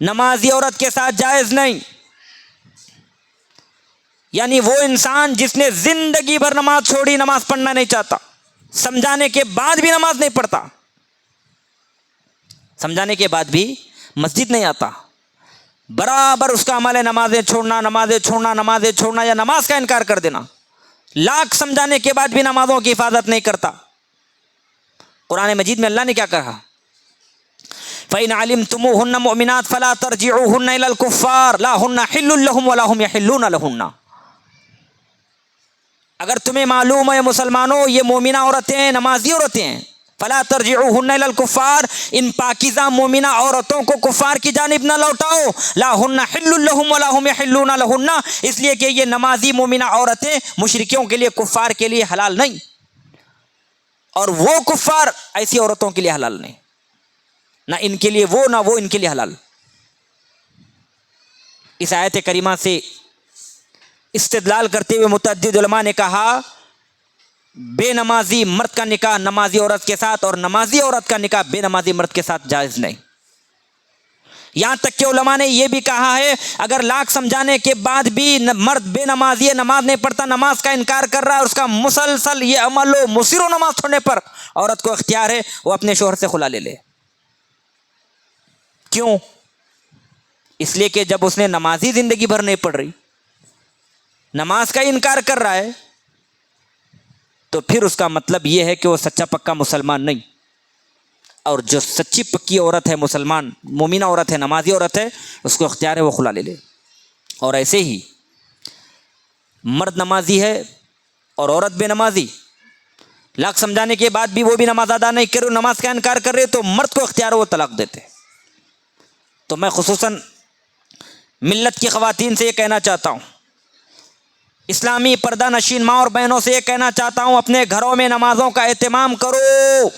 نمازی عورت کے ساتھ جائز نہیں، یعنی وہ انسان جس نے زندگی بھر نماز چھوڑی، نماز پڑھنا نہیں چاہتا، سمجھانے کے بعد بھی نماز نہیں پڑھتا، سمجھانے کے بعد بھی مسجد نہیں آتا، برابر اس کا عمل ہے نمازیں چھوڑنا، نمازیں چھوڑنا، نمازیں چھوڑنا، یا نماز کا انکار کر دینا، لاکھ سمجھانے کے بعد بھی نمازوں کی حفاظت نہیں کرتا۔ قرآن مجید میں اللہ نے کیا کہا؟ فَإِنْ عَلِمْتُمُوهُنَّ مُؤْمِنَاتٍ فَلَا تَرْجِعُوهُنَّ إِلَى الْكُفَّارِ لَا هُنَّ حِلٌّ لَهُمْ وَلَا هُمْ يَحِلُّونَ لَهُنَّ۔ اگر تمہیں معلوم ہے مسلمانوں یہ مومنہ عورتیں ہیں، نمازی عورتیں ہیں، فلا ترجعوهن الى الكفار، ان پاکیزہ مومنہ عورتوں کو کفار کی جانب نہ لوٹاؤ، لا ہن حل لهم ولا هم يحلون لهن، اس لیے کہ یہ نمازی مومنہ عورتیں مشرکیوں کے لیے، کفار کے لیے حلال نہیں، اور وہ کفار ایسی عورتوں کے لیے حلال نہیں، نہ ان کے لیے وہ، نہ وہ ان کے لیے حلال۔ اس آیت کریمہ سے استدلال کرتے ہوئے متعدد علماء نے کہا بے نمازی مرد کا نکاح نمازی عورت کے ساتھ اور نمازی عورت کا نکاح بے نمازی مرد کے ساتھ جائز نہیں۔ یہاں تک کہ علماء نے یہ بھی کہا ہے اگر لاکھ سمجھانے کے بعد بھی مرد بے نمازی ہے، نماز نہیں پڑھتا، نماز کا انکار کر رہا ہے، اس کا مسلسل یہ عمل ہو، مصر و نماز چھوڑنے پر عورت کو اختیار ہے وہ اپنے شوہر سے خلا لے لے۔ کیوں؟ اس لیے کہ جب اس نے نمازی زندگی بھر نہیں پڑھ رہی، نماز کا انکار کر رہا ہے، تو پھر اس کا مطلب یہ ہے کہ وہ سچا پکا مسلمان نہیں، اور جو سچی پکی عورت ہے، مسلمان مومنہ عورت ہے، نمازی عورت ہے، اس کو اختیار ہے وہ خلا لے لے۔ اور ایسے ہی مرد نمازی ہے اور عورت بے نمازی، لاکھ سمجھانے کے بعد بھی وہ بھی نماز ادا نہیں کر رہے، نماز کا انکار کر رہے، تو مرد کو اختیار ہے وہ طلاق دیتے۔ تو میں خصوصاً ملت کی خواتین سے یہ کہنا چاہتا ہوں، اسلامی پردہ نشین ماں اور بہنوں سے یہ کہنا چاہتا ہوں، اپنے گھروں میں نمازوں کا اہتمام کرو،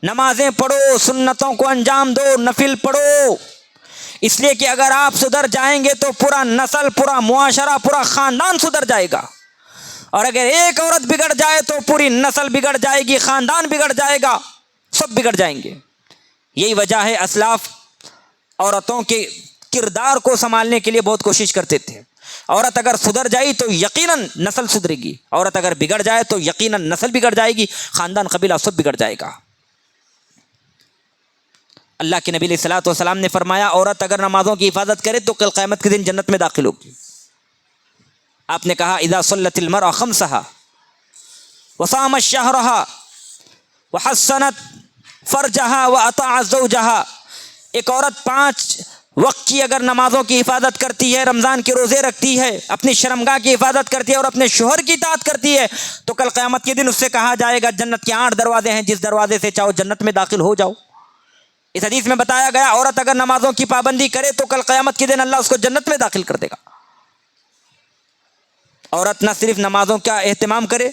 نمازیں پڑھو، سنتوں کو انجام دو، نفل پڑھو، اس لیے کہ اگر آپ سدھر جائیں گے تو پورا نسل، پورا معاشرہ، پورا خاندان سدھر جائے گا، اور اگر ایک عورت بگڑ جائے تو پوری نسل بگڑ جائے گی، خاندان بگڑ جائے گا، سب بگڑ جائیں گے۔ یہی وجہ ہے اسلاف عورتوں کے کردار کو سنبھالنے کے لیے بہت کوشش کرتے تھے۔ عورت اگر سدھر جائے تو یقیناً نسل سدھرے گی، عورت اگر بگڑ جائے تو یقیناً نسل بگڑ جائے گی، خاندان قبیلہ سب بگڑ جائے گا۔ اللہ کے نبی علیہ الصلوۃ والسلام نے فرمایا عورت اگر نمازوں کی حفاظت کرے تو کل قیامت کے دن جنت میں داخل ہوگی۔ آپ نے کہا اذا صلت المرأة خمسها وصامت شهرها وحسنت فرجها واطاعت زوجها، ایک عورت 5 وقت کی اگر نمازوں کی حفاظت کرتی ہے، رمضان کے روزے رکھتی ہے، اپنی شرمگاہ کی حفاظت کرتی ہے اور اپنے شوہر کی اطاعت کرتی ہے، تو کل قیامت کے دن اس سے کہا جائے گا جنت کے 8 دروازے ہیں، جس دروازے سے چاہو جنت میں داخل ہو جاؤ۔ اس حدیث میں بتایا گیا عورت اگر نمازوں کی پابندی کرے تو کل قیامت کے دن اللہ اس کو جنت میں داخل کر دے گا۔ عورت نہ صرف نمازوں کا اہتمام کرے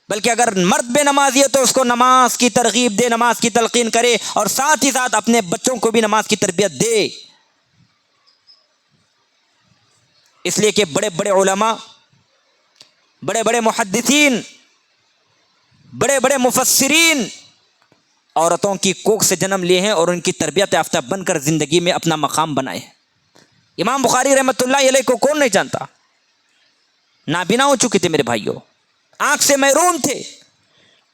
بلکہ اگر مرد بے نمازی ہے تو اس کو نماز کی ترغیب دے، نماز کی تلقین کرے، اور ساتھ ہی ساتھ اپنے بچوں کو بھی نماز کی تربیت دے۔ اس لیے کہ بڑے بڑے علماء، بڑے بڑے محدثین، بڑے بڑے مفسرین عورتوں کی کوکھ سے جنم لیے ہیں اور ان کی تربیت یافتہ بن کر زندگی میں اپنا مقام بنائے ہیں۔ امام بخاری رحمۃ اللہ علیہ کو کون نہیں جانتا؟ نابینا ہو چکے تھے میرے بھائیوں، آنکھ سے محروم تھے،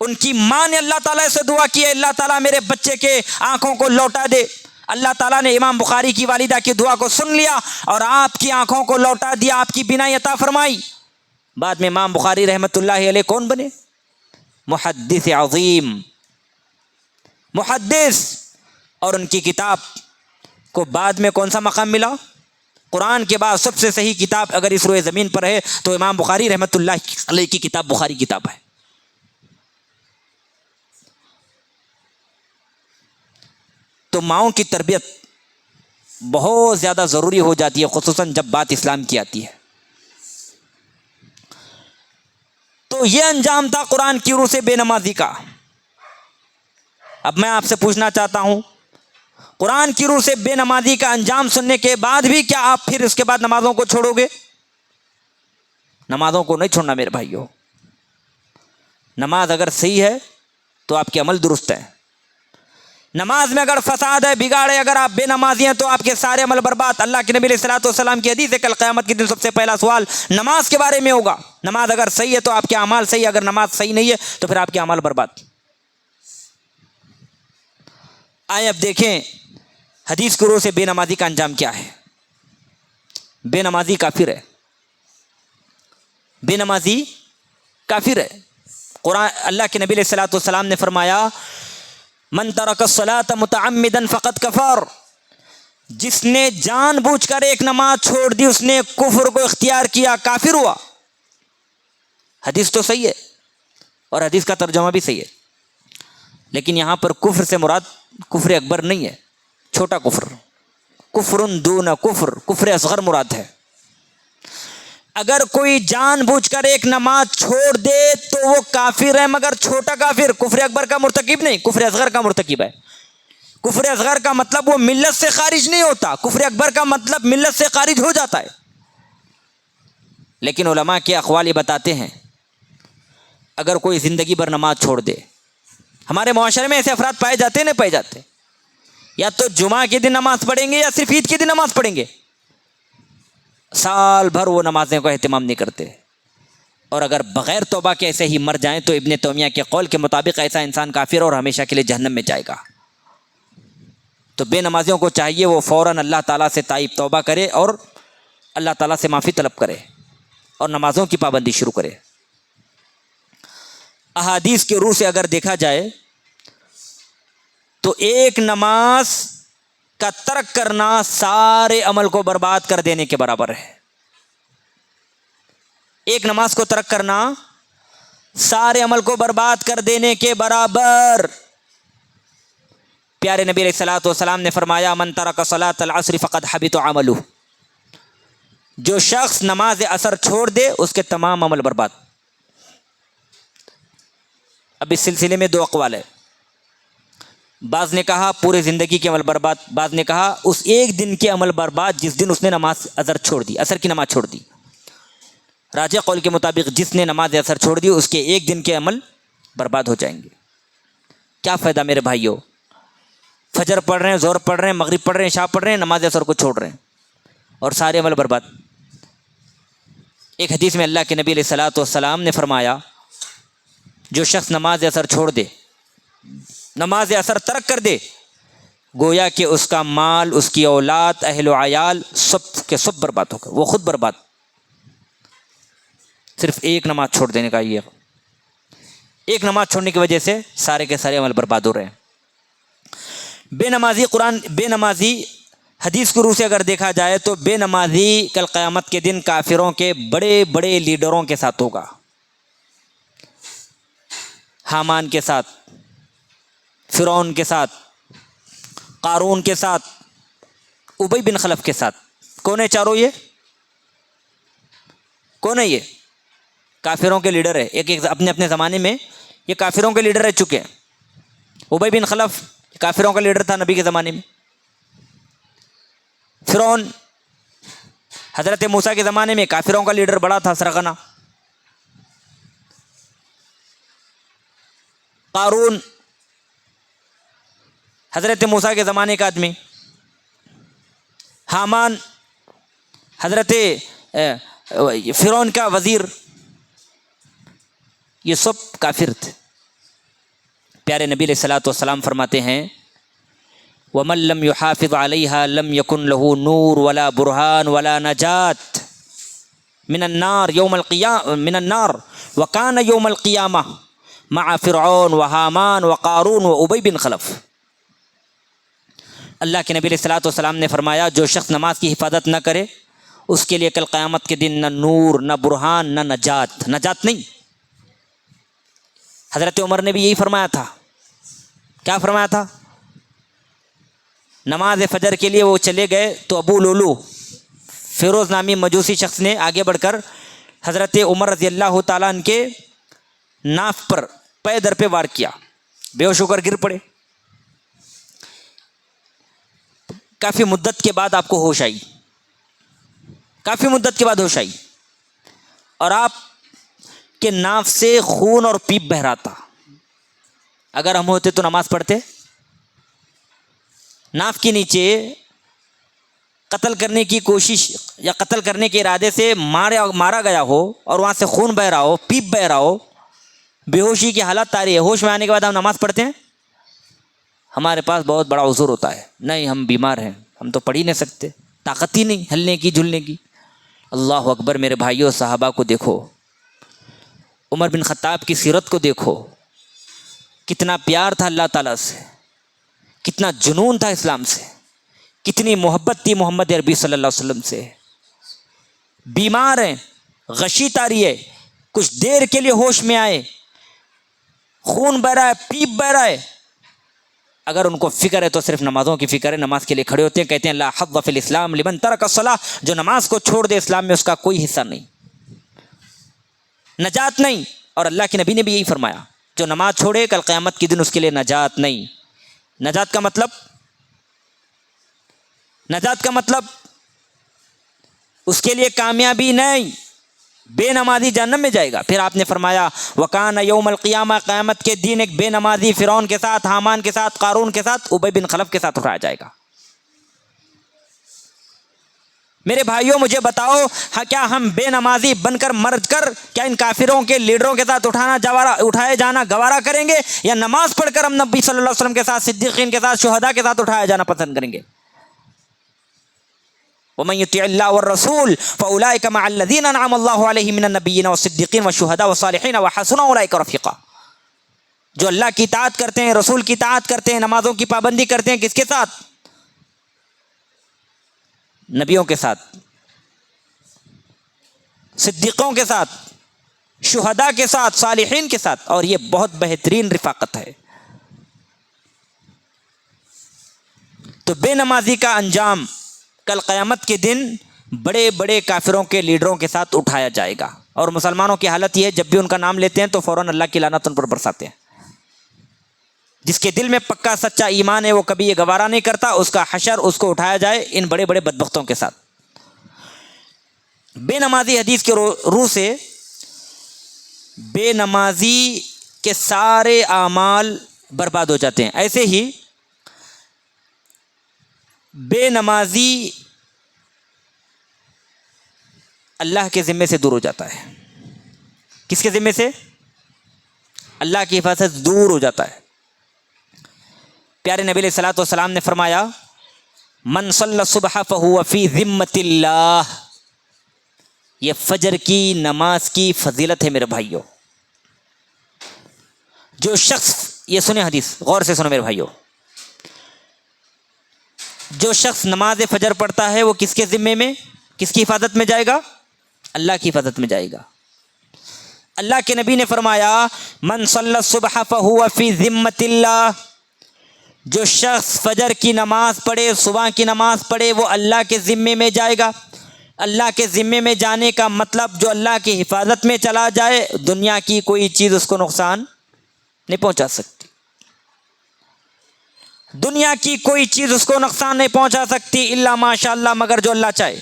ان کی ماں نے اللہ تعالیٰ سے دعا کی ہے اللہ تعالیٰ میرے بچے کے آنکھوں کو لوٹا دے، اللہ تعالیٰ نے امام بخاری کی والدہ کی دعا کو سن لیا اور آپ کی آنکھوں کو لوٹا دیا، آپ کی بینائی عطا فرمائی۔ بعد میں امام بخاری رحمۃ اللہ علیہ کون بنے؟ محدث عظیم، محدث، اور ان کی کتاب کو بعد میں کون سا مقام ملا؟ قرآن کے بعد سب سے صحیح کتاب اگر اس روئے زمین پر ہے تو امام بخاری رحمۃ اللہ علیہ کی کتاب بخاری کتاب ہے۔ تو ماؤں کی تربیت بہت زیادہ ضروری ہو جاتی ہے، خصوصاً جب بات اسلام کی آتی ہے۔ تو یہ انجام تھا قرآن کی روح سے بے نمازی کا۔ اب میں آپ سے پوچھنا چاہتا ہوں، قرآن کی روح سے بے نمازی کا انجام سننے کے بعد بھی کیا آپ پھر اس کے بعد نمازوں کو چھوڑو گے؟ نمازوں کو نہیں چھوڑنا میرے بھائیوں۔ نماز اگر صحیح ہے تو آپ کے عمل درست ہیں، نماز میں اگر فساد ہے، بگاڑ ہے، اگر آپ بے نمازی ہیں تو آپ کے سارے عمل برباد۔ اللہ کے نبی علیہ الصلوۃ والسلام کی حدیث ہے کل قیامت کے دن سب سے پہلا سوال نماز کے بارے میں ہوگا۔ نماز اگر صحیح ہے تو آپ کے اعمال صحیح، اگر نماز صحیح نہیں ہے تو پھر آپ کے اعمال برباد۔ آئے اب دیکھیں حدیث کی روح سے بے نمازی کا انجام کیا ہے؟ بے نمازی کافر ہے، بے نمازی کافر ہے۔ قرآن اللہ کے نبی علیہ الصلوۃ والسلام نے فرمایا من ترک الصلاۃ متعمدا فقد کفر، جس نے جان بوجھ کر ایک نماز چھوڑ دی اس نے کفر کو اختیار کیا، کافر ہوا۔ حدیث تو صحیح ہے اور حدیث کا ترجمہ بھی صحیح ہے، لیکن یہاں پر کفر سے مراد کفر اکبر نہیں ہے، چھوٹا کفر، کفر دون کفر، کفر اصغر مراد ہے۔ اگر کوئی جان بوجھ کر ایک نماز چھوڑ دے تو وہ کافر ہے، مگر چھوٹا کافر، کفر اکبر کا مرتکب نہیں، کفر اصغر کا مرتکب ہے۔ کفر اصغر کا مطلب وہ ملت سے خارج نہیں ہوتا، کفر اکبر کا مطلب ملت سے خارج ہو جاتا ہے۔ لیکن علماء کے اقوال یہ بتاتے ہیں اگر کوئی زندگی بھر نماز چھوڑ دے، ہمارے معاشرے میں ایسے افراد پائے جاتے ہیں، نہیں پائے جاتے، یا تو جمعہ کے دن نماز پڑھیں گے یا صرف عید کے دن نماز پڑھیں گے، سال بھر وہ نمازیں کو اہتمام نہیں کرتے، اور اگر بغیر توبہ کے ایسے ہی مر جائیں تو ابن تیمیہ کے قول کے مطابق ایسا انسان کافر اور ہمیشہ کے لیے جہنم میں جائے گا۔ تو بے نمازیوں کو چاہیے وہ فوراً اللہ تعالیٰ سے تائب توبہ کرے اور اللہ تعالیٰ سے معافی طلب کرے اور نمازوں کی پابندی شروع کرے۔ احادیث کے روح سے اگر دیکھا جائے تو ایک نماز کا ترک کرنا سارے عمل کو برباد کر دینے کے برابر ہے۔ ایک نماز کو ترک کرنا سارے عمل کو برباد کر دینے کے برابر۔ پیارے نبی علیہ الصلوۃ والسلام نے فرمایا من ترک صلاۃ العصر فقد حبط عملہ، جو شخص نماز عصر چھوڑ دے اس کے تمام عمل برباد۔ اب اس سلسلے میں دو اقوال ہے، بعض نے کہا پورے زندگی کے عمل برباد، بعض نے کہا اس ایک دن کے عمل برباد جس دن اس نے نماز عصر چھوڑ دی، عصر کی نماز چھوڑ دی۔ راجح قول کے مطابق جس نے نماز عصر چھوڑ دی اس کے ایک دن کے عمل برباد ہو جائیں گے۔ کیا فائدہ میرے بھائیوں، فجر پڑھ رہے ہیں، ظہر پڑھ رہے ہیں، مغرب پڑھ رہے ہیں، عشاء پڑھ رہے ہیں، نماز عصر کو چھوڑ رہے ہیں اور سارے عمل برباد۔ ایک حدیث میں اللہ کے نبی علیہ الصلوۃ والسلام نے فرمایا جو شخص نماز عصر چھوڑ دے، نماز عصر ترک کر دے، گویا کہ اس کا مال، اس کی اولاد، اہل و عیال سب کے سب برباد ہو گئے، وہ خود برباد۔ صرف ایک نماز چھوڑ دینے کا، یہ ایک نماز چھوڑنے کی وجہ سے سارے کے سارے عمل برباد ہو رہے ہیں۔ بے نمازی حدیث کی روح سے اگر دیکھا جائے تو بے نمازی کل قیامت کے دن کافروں کے بڑے بڑے لیڈروں کے ساتھ ہوگا، حامان کے ساتھ، فرعون کے ساتھ، قارون کے ساتھ، ابی بن خلف کے ساتھ۔ کون ہے چاروں؟ یہ کون ہے؟ یہ کافروں کے لیڈر ہے، ایک اپنے اپنے زمانے میں یہ کافروں کے لیڈر رہ چکے ہیں۔ ابی بن خلف کافروں کا لیڈر تھا نبی کے زمانے میں۔ فرعون حضرت موسیٰ کے زمانے میں کافروں کا لیڈر بڑا تھا، سرغنہ۔ قارون حضرت موسیٰ کے زمانے کا آدمی۔ حامان حضرت فرعون کا وزیر، یہ سب کافر تھے۔ پیارے نبی علیہ الصلوۃ والسلام فرماتے ہیں وَمَن لَّمْ يُحَافِظْ عَلَيْهَا لَمْ يَكُنْ لَهُ نُورٌ وَلَا بُرْهَانٌ وَلَا نَجَاةٌ مِنَ النَّارِ يَوْمَ الْقِيَامَةِ مِنَ النَّارِ وَكَانَ يَوْمَ الْقِيَامَةِ مَعَ فِرْعَوْنَ وَحَامَانَ وَقَارُونَ وَأُبَيْ بن خلف۔ اللہ کے نبی علیہ الصلوۃ والسلام نے فرمایا جو شخص نماز کی حفاظت نہ کرے اس کے لیے کل قیامت کے دن نہ نور، نہ برہان، نہ نجات۔ نجات نہیں، حضرت عمر نے بھی یہی فرمایا تھا۔ کیا فرمایا تھا؟ نماز فجر کے لیے وہ چلے گئے تو ابو لولو فیروز نامی مجوسی شخص نے آگے بڑھ کر حضرت عمر رضی اللہ تعالیٰ عنہ کے ناف پر پے در پہ وار کیا، بے ہوش ہو کر گر پڑے۔ کافی مدت کے بعد آپ کو ہوش آئی، کافی مدت کے بعد ہوش آئی، اور آپ کے ناف سے خون اور پیپ بہہ رہا تھا۔ اگر ہم ہوتے تو نماز پڑھتے؟ ناف کے نیچے قتل کرنے کی کوشش یا قتل کرنے کے ارادے سے مارا گیا ہو اور وہاں سے خون بہہ رہا ہو، پیپ بہہ رہا ہو، بے ہوشی کی حالت آ رہی ہے، ہوش میں آنے کے بعد ہم نماز پڑھتے ہیں؟ ہمارے پاس بہت بڑا عذر ہوتا ہے، نہیں ہم بیمار ہیں، ہم تو پڑھ ہی نہیں سکتے، طاقت ہی نہیں ہلنے کی جھلنے کی۔ اللہ اکبر میرے بھائیوں، صحابہ کو دیکھو، عمر بن خطاب کی سیرت کو دیکھو، کتنا پیار تھا اللہ تعالیٰ سے، کتنا جنون تھا اسلام سے، کتنی محبت تھی محمد عربی صلی اللہ علیہ وسلم سے۔ بیمار ہیں، غشی طاری ہے، کچھ دیر کے لیے ہوش میں آئے، خون بہ رہا ہے، پیپ بہ رہا ہے، اگر ان کو فکر ہے تو صرف نمازوں کی فکر ہے، نماز کے لیے کھڑے ہوتے ہیں، کہتے ہیں لا حظ فی الاسلام لمن ترک الصلاۃ، جو نماز کو چھوڑ دے اسلام میں اس کا کوئی حصہ نہیں، نجات نہیں۔ اور اللہ کے نبی نے بھی یہی فرمایا، جو نماز چھوڑے کل قیامت کے دن اس کے لیے نجات نہیں۔ نجات کا مطلب اس کے لیے کامیابی نہیں، بے نمازی جہنم میں جائے گا۔ پھر آپ نے فرمایا وکان یوم القیامہ، قیامت کے دن ایک بے نمازی فرعون کے ساتھ، حامان کے ساتھ، قارون کے ساتھ، ابی بن خلف کے ساتھ اٹھایا جائے گا۔ میرے بھائیوں مجھے بتاؤ، کیا ہم بے نمازی بن کر مر کر کیا ان کافروں کے لیڈروں کے ساتھ اٹھائے جانا گوارا کریں گے، یا نماز پڑھ کر ہم نبی صلی اللہ علیہ وسلم کے ساتھ، صدیقین کے ساتھ، شہداء کے ساتھ اٹھایا جانا پسند کریں گے؟ وَمَن يُطِعِ اللَّهَ وَالرَّسُولَ فَأُولَٰئِكَ مَعَ الَّذِينَ أَنْعَمَ اللَّهُ عَلَيْهِم مِّنَ النَّبِيِّينَ وَالصِّدِّيقِينَ وَالشُّهَدَاءِ وَالصَّالِحِينَ وَحَسُنَ أُولَٰئِكَ رَفِيقًا۔ جو اللہ کی اطاعت کرتے ہیں، رسول کی اطاعت کرتے ہیں، نمازوں کی پابندی کرتے ہیں، کس کے ساتھ؟ نبیوں کے ساتھ، صدیقوں کے ساتھ، شہداء کے ساتھ، صالحین کے ساتھ، اور یہ بہت بہترین رفاقت ہے۔ تو بے نمازی کا انجام کل قیامت کے دن بڑے بڑے کافروں کے لیڈروں کے ساتھ اٹھایا جائے گا، اور مسلمانوں کی حالت یہ ہے جب بھی ان کا نام لیتے ہیں تو فوراً اللہ کی لعنت ان پر برساتے ہیں۔ جس کے دل میں پکا سچا ایمان ہے وہ کبھی یہ گوارا نہیں کرتا اس کا حشر اس کو اٹھایا جائے ان بڑے بڑے بدبختوں کے ساتھ۔ بے نمازی حدیث کے روح سے بے نمازی کے سارے اعمال برباد ہو جاتے ہیں، ایسے ہی بے نمازی اللہ کے ذمے سے دور ہو جاتا ہے۔ کس کے ذمے سے؟ اللہ کی حفاظت سے دور ہو جاتا ہے۔ پیارے نبی علیہ الصلوۃ والسلام نے فرمایا من صلی الصبح فہو فی ذمۃ اللہ، یہ فجر کی نماز کی فضیلت ہے میرے بھائیوں۔ جو شخص، یہ سنیں حدیث غور سے سنو میرے بھائیوں، جو شخص نماز فجر پڑھتا ہے وہ کس کے ذمے میں، کس کی حفاظت میں جائے گا؟ اللہ کی حفاظت میں جائے گا۔ اللہ کے نبی نے فرمایا من صلی الصبح فہو فی ذمۃ اللہ، جو شخص فجر کی نماز پڑھے، صبح کی نماز پڑھے، وہ اللہ کے ذمے میں جائے گا۔ اللہ کے ذمے میں جانے کا مطلب جو اللہ کی حفاظت میں چلا جائے، دنیا کی کوئی چیز اس کو نقصان نہیں پہنچا سکتی، دنیا کی کوئی چیز اس کو نقصان نہیں پہنچا سکتی الا ماشاء اللہ، مگر جو اللہ چاہے۔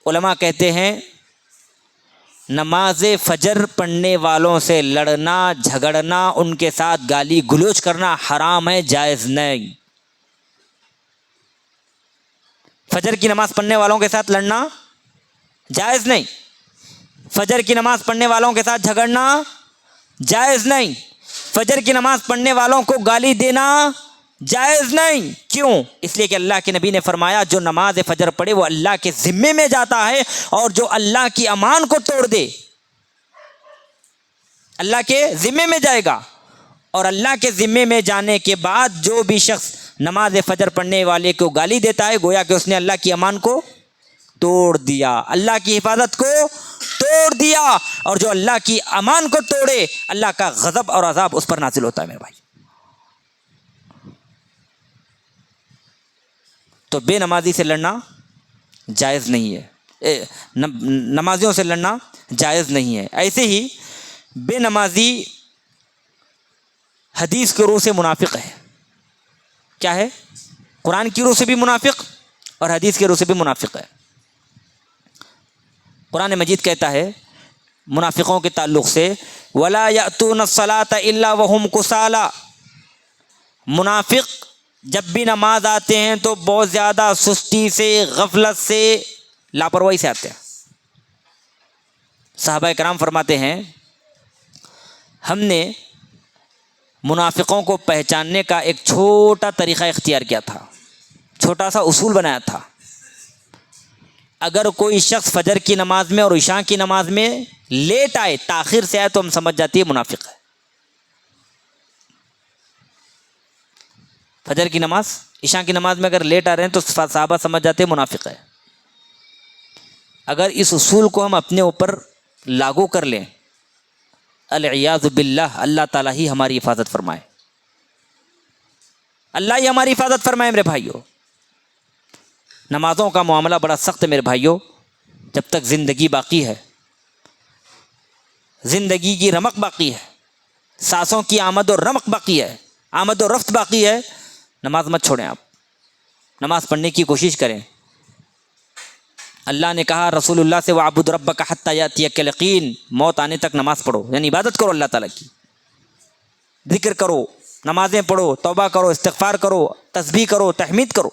علماء کہتے ہیں نماز فجر پڑھنے والوں سے لڑنا، جھگڑنا، ان کے ساتھ گالی گلوچ کرنا حرام ہے، جائز نہیں۔ فجر کی نماز پڑھنے والوں کے ساتھ لڑنا جائز نہیں، فجر کی نماز پڑھنے والوں کے ساتھ جھگڑنا جائز نہیں، فجر کی نماز پڑھنے والوں کو گالی دینا جائز نہیں۔ کیوں؟ اس لیے کہ اللہ کے نبی نے فرمایا جو نماز فجر پڑھے وہ اللہ کے ذمے میں جاتا ہے، اور جو اللہ کی امان کو توڑ دے اللہ کے ذمے میں جائے گا، اور اللہ کے ذمے میں جانے کے بعد جو بھی شخص نماز فجر پڑھنے والے کو گالی دیتا ہے گویا کہ اس نے اللہ کی امان کو توڑ دیا، اللہ کی حفاظت کو توڑ دیا، اور جو اللہ کی امان کو توڑے اللہ کا غضب اور عذاب اس پر نازل ہوتا ہے میرے بھائی۔ تو بے نمازی سے لڑنا جائز نہیں ہے، نمازیوں سے لڑنا جائز نہیں ہے۔ ایسے ہی بے نمازی حدیث کے روح سے منافق ہے۔ کیا ہے؟ قرآن کی روح سے بھی منافق اور حدیث کے روح سے بھی منافق ہے۔ قرآن مجید کہتا ہے منافقوں کے تعلق سے وَلَا يَأْتُونَ الصَّلَاةَ إِلَّا وَهُمْ كُسَالَىٰ، منافق جب بھی نماز آتے ہیں تو بہت زیادہ سستی سے، غفلت سے، لاپرواہی سے آتے ہیں۔ صحابہ کرام فرماتے ہیں ہم نے منافقوں کو پہچاننے کا ایک چھوٹا طریقہ اختیار کیا تھا، چھوٹا سا اصول بنایا تھا۔ اگر کوئی شخص فجر کی نماز میں اور عشاء کی نماز میں لیٹ آئے، تاخیر سے آئے، تو ہم سمجھ جاتی ہے منافق ہے۔ فجر کی نماز، عشاء کی نماز میں اگر لیٹ آ رہے ہیں تو صحابہ سمجھ جاتے ہیں منافق ہے۔ اگر اس اصول کو ہم اپنے اوپر لاگو کر لیں، العیاذ باللہ، اللہ تعالیٰ ہی ہماری حفاظت فرمائے، اللہ ہی ہماری حفاظت فرمائے۔ میرے بھائیوں، نمازوں کا معاملہ بڑا سخت ہے میرے بھائیوں۔ جب تک زندگی باقی ہے، زندگی کی رمق باقی ہے، سانسوں کی آمد و رمق باقی ہے، آمد و رفت باقی ہے، نماز مت چھوڑیں۔ آپ نماز پڑھنے کی کوشش کریں۔ اللہ نے کہا رسول اللہ سے، وَاعْبُدْ رَبَّكَ حَتَّى يَأْتِيَكَ الْيَقِينُ، موت آنے تک نماز پڑھو، یعنی عبادت کرو اللہ تعالیٰ کی، ذکر کرو، نمازیں پڑھو، توبہ کرو، استغفار کرو، تسبیح کرو، تحمید کرو۔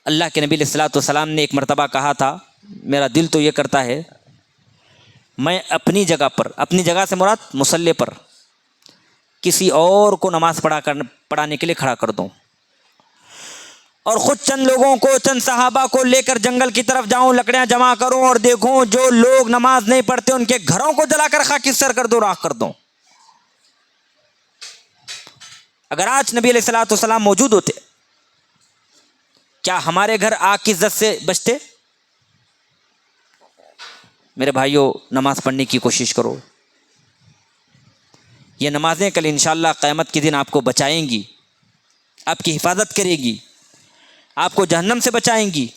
اللہ کے نبی علیہ الصلوۃ والسلام نے ایک مرتبہ کہا تھا، میرا دل تو یہ کرتا ہے میں اپنی جگہ پر، اپنی جگہ سے مراد مصلی پر، کسی اور کو نماز پڑھانے کے لیے کھڑا کر دوں، اور خود چند لوگوں کو، چند صحابہ کو لے کر جنگل کی طرف جاؤں، لکڑیاں جمع کروں اور دیکھوں جو لوگ نماز نہیں پڑھتے ان کے گھروں کو جلا کر خاکستر کر دوں، راکھ کر دوں۔ اگر آج نبی علیہ الصلوۃ والسلام موجود ہوتے، کیا ہمارے گھر آگ کی زد سے بچتے؟ میرے بھائیوں، نماز پڑھنے کی کوشش کرو۔ یہ نمازیں کل انشاءاللہ قیامت کے دن آپ کو بچائیں گی، آپ کی حفاظت کرے گی، آپ کو جہنم سے بچائیں گی۔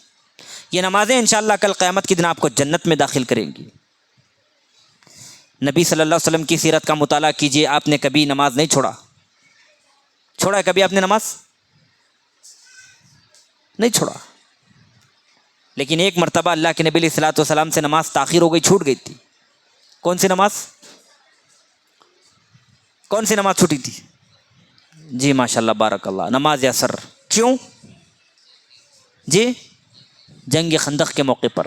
یہ نمازیں انشاءاللہ کل قیامت کے دن آپ کو جنت میں داخل کریں گی۔ نبی صلی اللہ علیہ وسلم کی سیرت کا مطالعہ کیجئے، آپ نے کبھی نماز نہیں چھوڑا ہے کبھی آپ نے نماز نہیں چھوڑا، لیکن ایک مرتبہ اللہ کے نبی علیہ الصلوۃ والسلام سے نماز تاخیر ہو گئی، چھوٹ گئی تھی۔ کون سی نماز چھوٹی تھی؟ جی ماشاءاللہ، بارک اللہ، نماز عصر۔ کیوں؟ جی، جنگ خندق کے موقع پر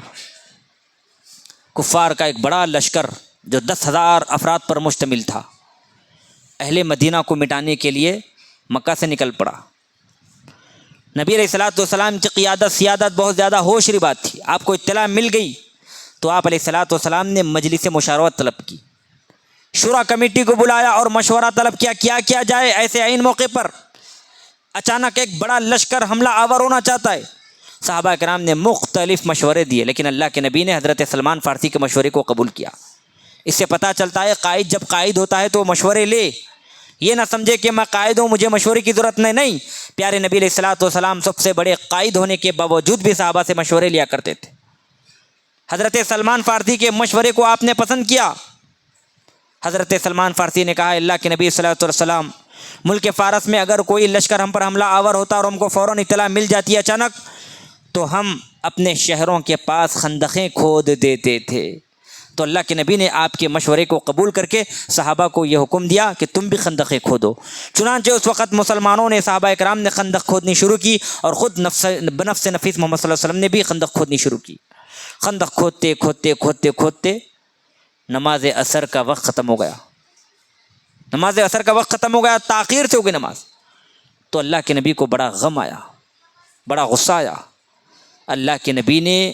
کفار کا ایک بڑا لشکر جو 10,000 افراد پر مشتمل تھا، اہل مدینہ کو مٹانے کے لیے مکہ سے نکل پڑا۔ نبی علیہ الصلوۃ والسلام کی قیادت، سیادت بہت زیادہ ہوشری بات تھی۔ آپ کو اطلاع مل گئی تو آپ علیہ الصلوۃ والسلام نے مجلس مشاورت طلب کی، شورا کمیٹی کو بلایا اور مشورہ طلب کیا جائے ایسے عین موقع پر۔ اچانک ایک بڑا لشکر حملہ آور ہونا چاہتا ہے۔ صحابہ کرام نے مختلف مشورے دیے، لیکن اللہ کے نبی نے حضرت سلمان فارسی کے مشورے کو قبول کیا۔ اس سے پتہ چلتا ہے قائد جب قائد ہوتا ہے تو مشورے لے، یہ نہ سمجھے کہ میں قائد ہوں مجھے مشورے کی ضرورت نہیں۔ پیارے نبی علیہ الصلوۃ والسلام سب سے بڑے قائد ہونے کے باوجود بھی صحابہ سے مشورے لیا کرتے تھے۔ حضرت سلمان فارسی کے مشورے کو آپ نے پسند کیا۔ حضرت سلمان فارسی نے کہا، اللہ کے نبی صلی اللہ علیہ وسلم، ملک فارس میں اگر کوئی لشکر ہم پر حملہ آور ہوتا اور ہم کو فوراً اطلاع مل جاتی اچانک، تو ہم اپنے شہروں کے پاس خندقیں کھود دیتے تھے۔ تو اللہ کے نبی نے آپ کے مشورے کو قبول کر کے صحابہ کو یہ حکم دیا کہ تم بھی خندقیں کھودو۔ چنانچہ اس وقت مسلمانوں نے، صحابہ کرام نے خندق کھودنی شروع کی، اور خود بنفس نفیس محمد صلی اللہ علیہ وسلم نے بھی خندق کھودنی شروع کی۔ خندق کھودتے نماز عصر کا وقت ختم ہو گیا، تاخیر سے ہو گئی نماز۔ تو اللہ کے نبی کو بڑا غم آیا، بڑا غصہ آیا۔ اللہ کے نبی نے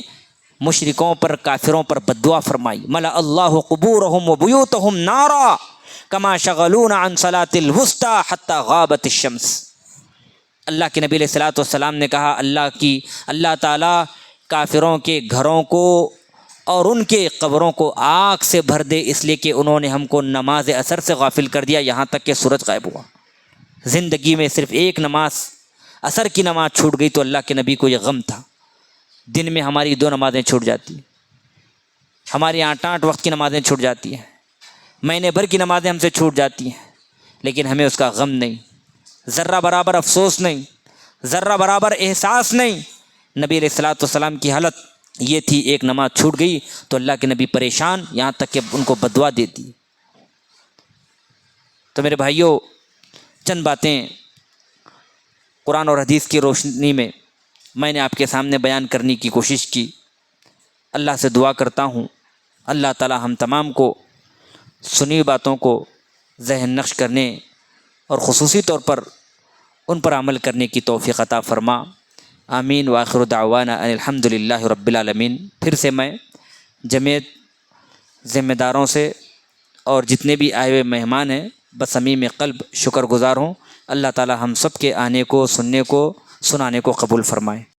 مشرکوں پر، کافروں پر بددعا فرمائی، ملأ اللہ قبورہم وبیوتہم نارا کما شغلونا عن صلاۃ الوسطی حتی غابت الشمس۔ اللہ کے نبی علیہ الصلوۃ والسلام نے کہا، اللہ تعالیٰ کافروں کے گھروں کو اور ان کے قبروں کو آگ سے بھر دے، اس لیے کہ انہوں نے ہم کو نماز عصر سے غافل کر دیا یہاں تک کہ سورج غائب ہوا۔ زندگی میں صرف ایک نماز، عصر کی نماز چھوٹ گئی تو اللہ کے نبی کو یہ غم تھا۔ دن میں ہماری 2 نمازیں چھوٹ جاتی، ہماری 8 وقت کی نمازیں چھوٹ جاتی ہیں، مہینے بھر کی نمازیں ہم سے چھوٹ جاتی ہیں، لیکن ہمیں اس کا غم نہیں، ذرہ برابر افسوس نہیں، ذرہ برابر احساس نہیں۔ نبی علیہ الصلوۃ والسلام کی حالت یہ تھی، ایک نماز چھوٹ گئی تو اللہ کے نبی پریشان، یہاں تک کہ ان کو بددعا دیتی۔ تو میرے بھائیوں، چند باتیں قرآن اور حدیث کی روشنی میں نے آپ کے سامنے بیان کرنے کی کوشش کی۔ اللہ سے دعا کرتا ہوں اللہ تعالی ہم تمام کو سنی باتوں کو ذہن نقش کرنے اور خصوصی طور پر ان پر عمل کرنے کی توفیق عطا فرما۔ آمین وآخر دعوانا ان الحمد للہ رب العالمین۔ پھر سے میں جمعیت ذمہ داروں سے اور جتنے بھی آئے ہوئے مہمان ہیں بصمیم قلب شکر گزار ہوں۔ اللہ تعالی ہم سب کے آنے کو، سننے کو، سنانے کو قبول فرمائے۔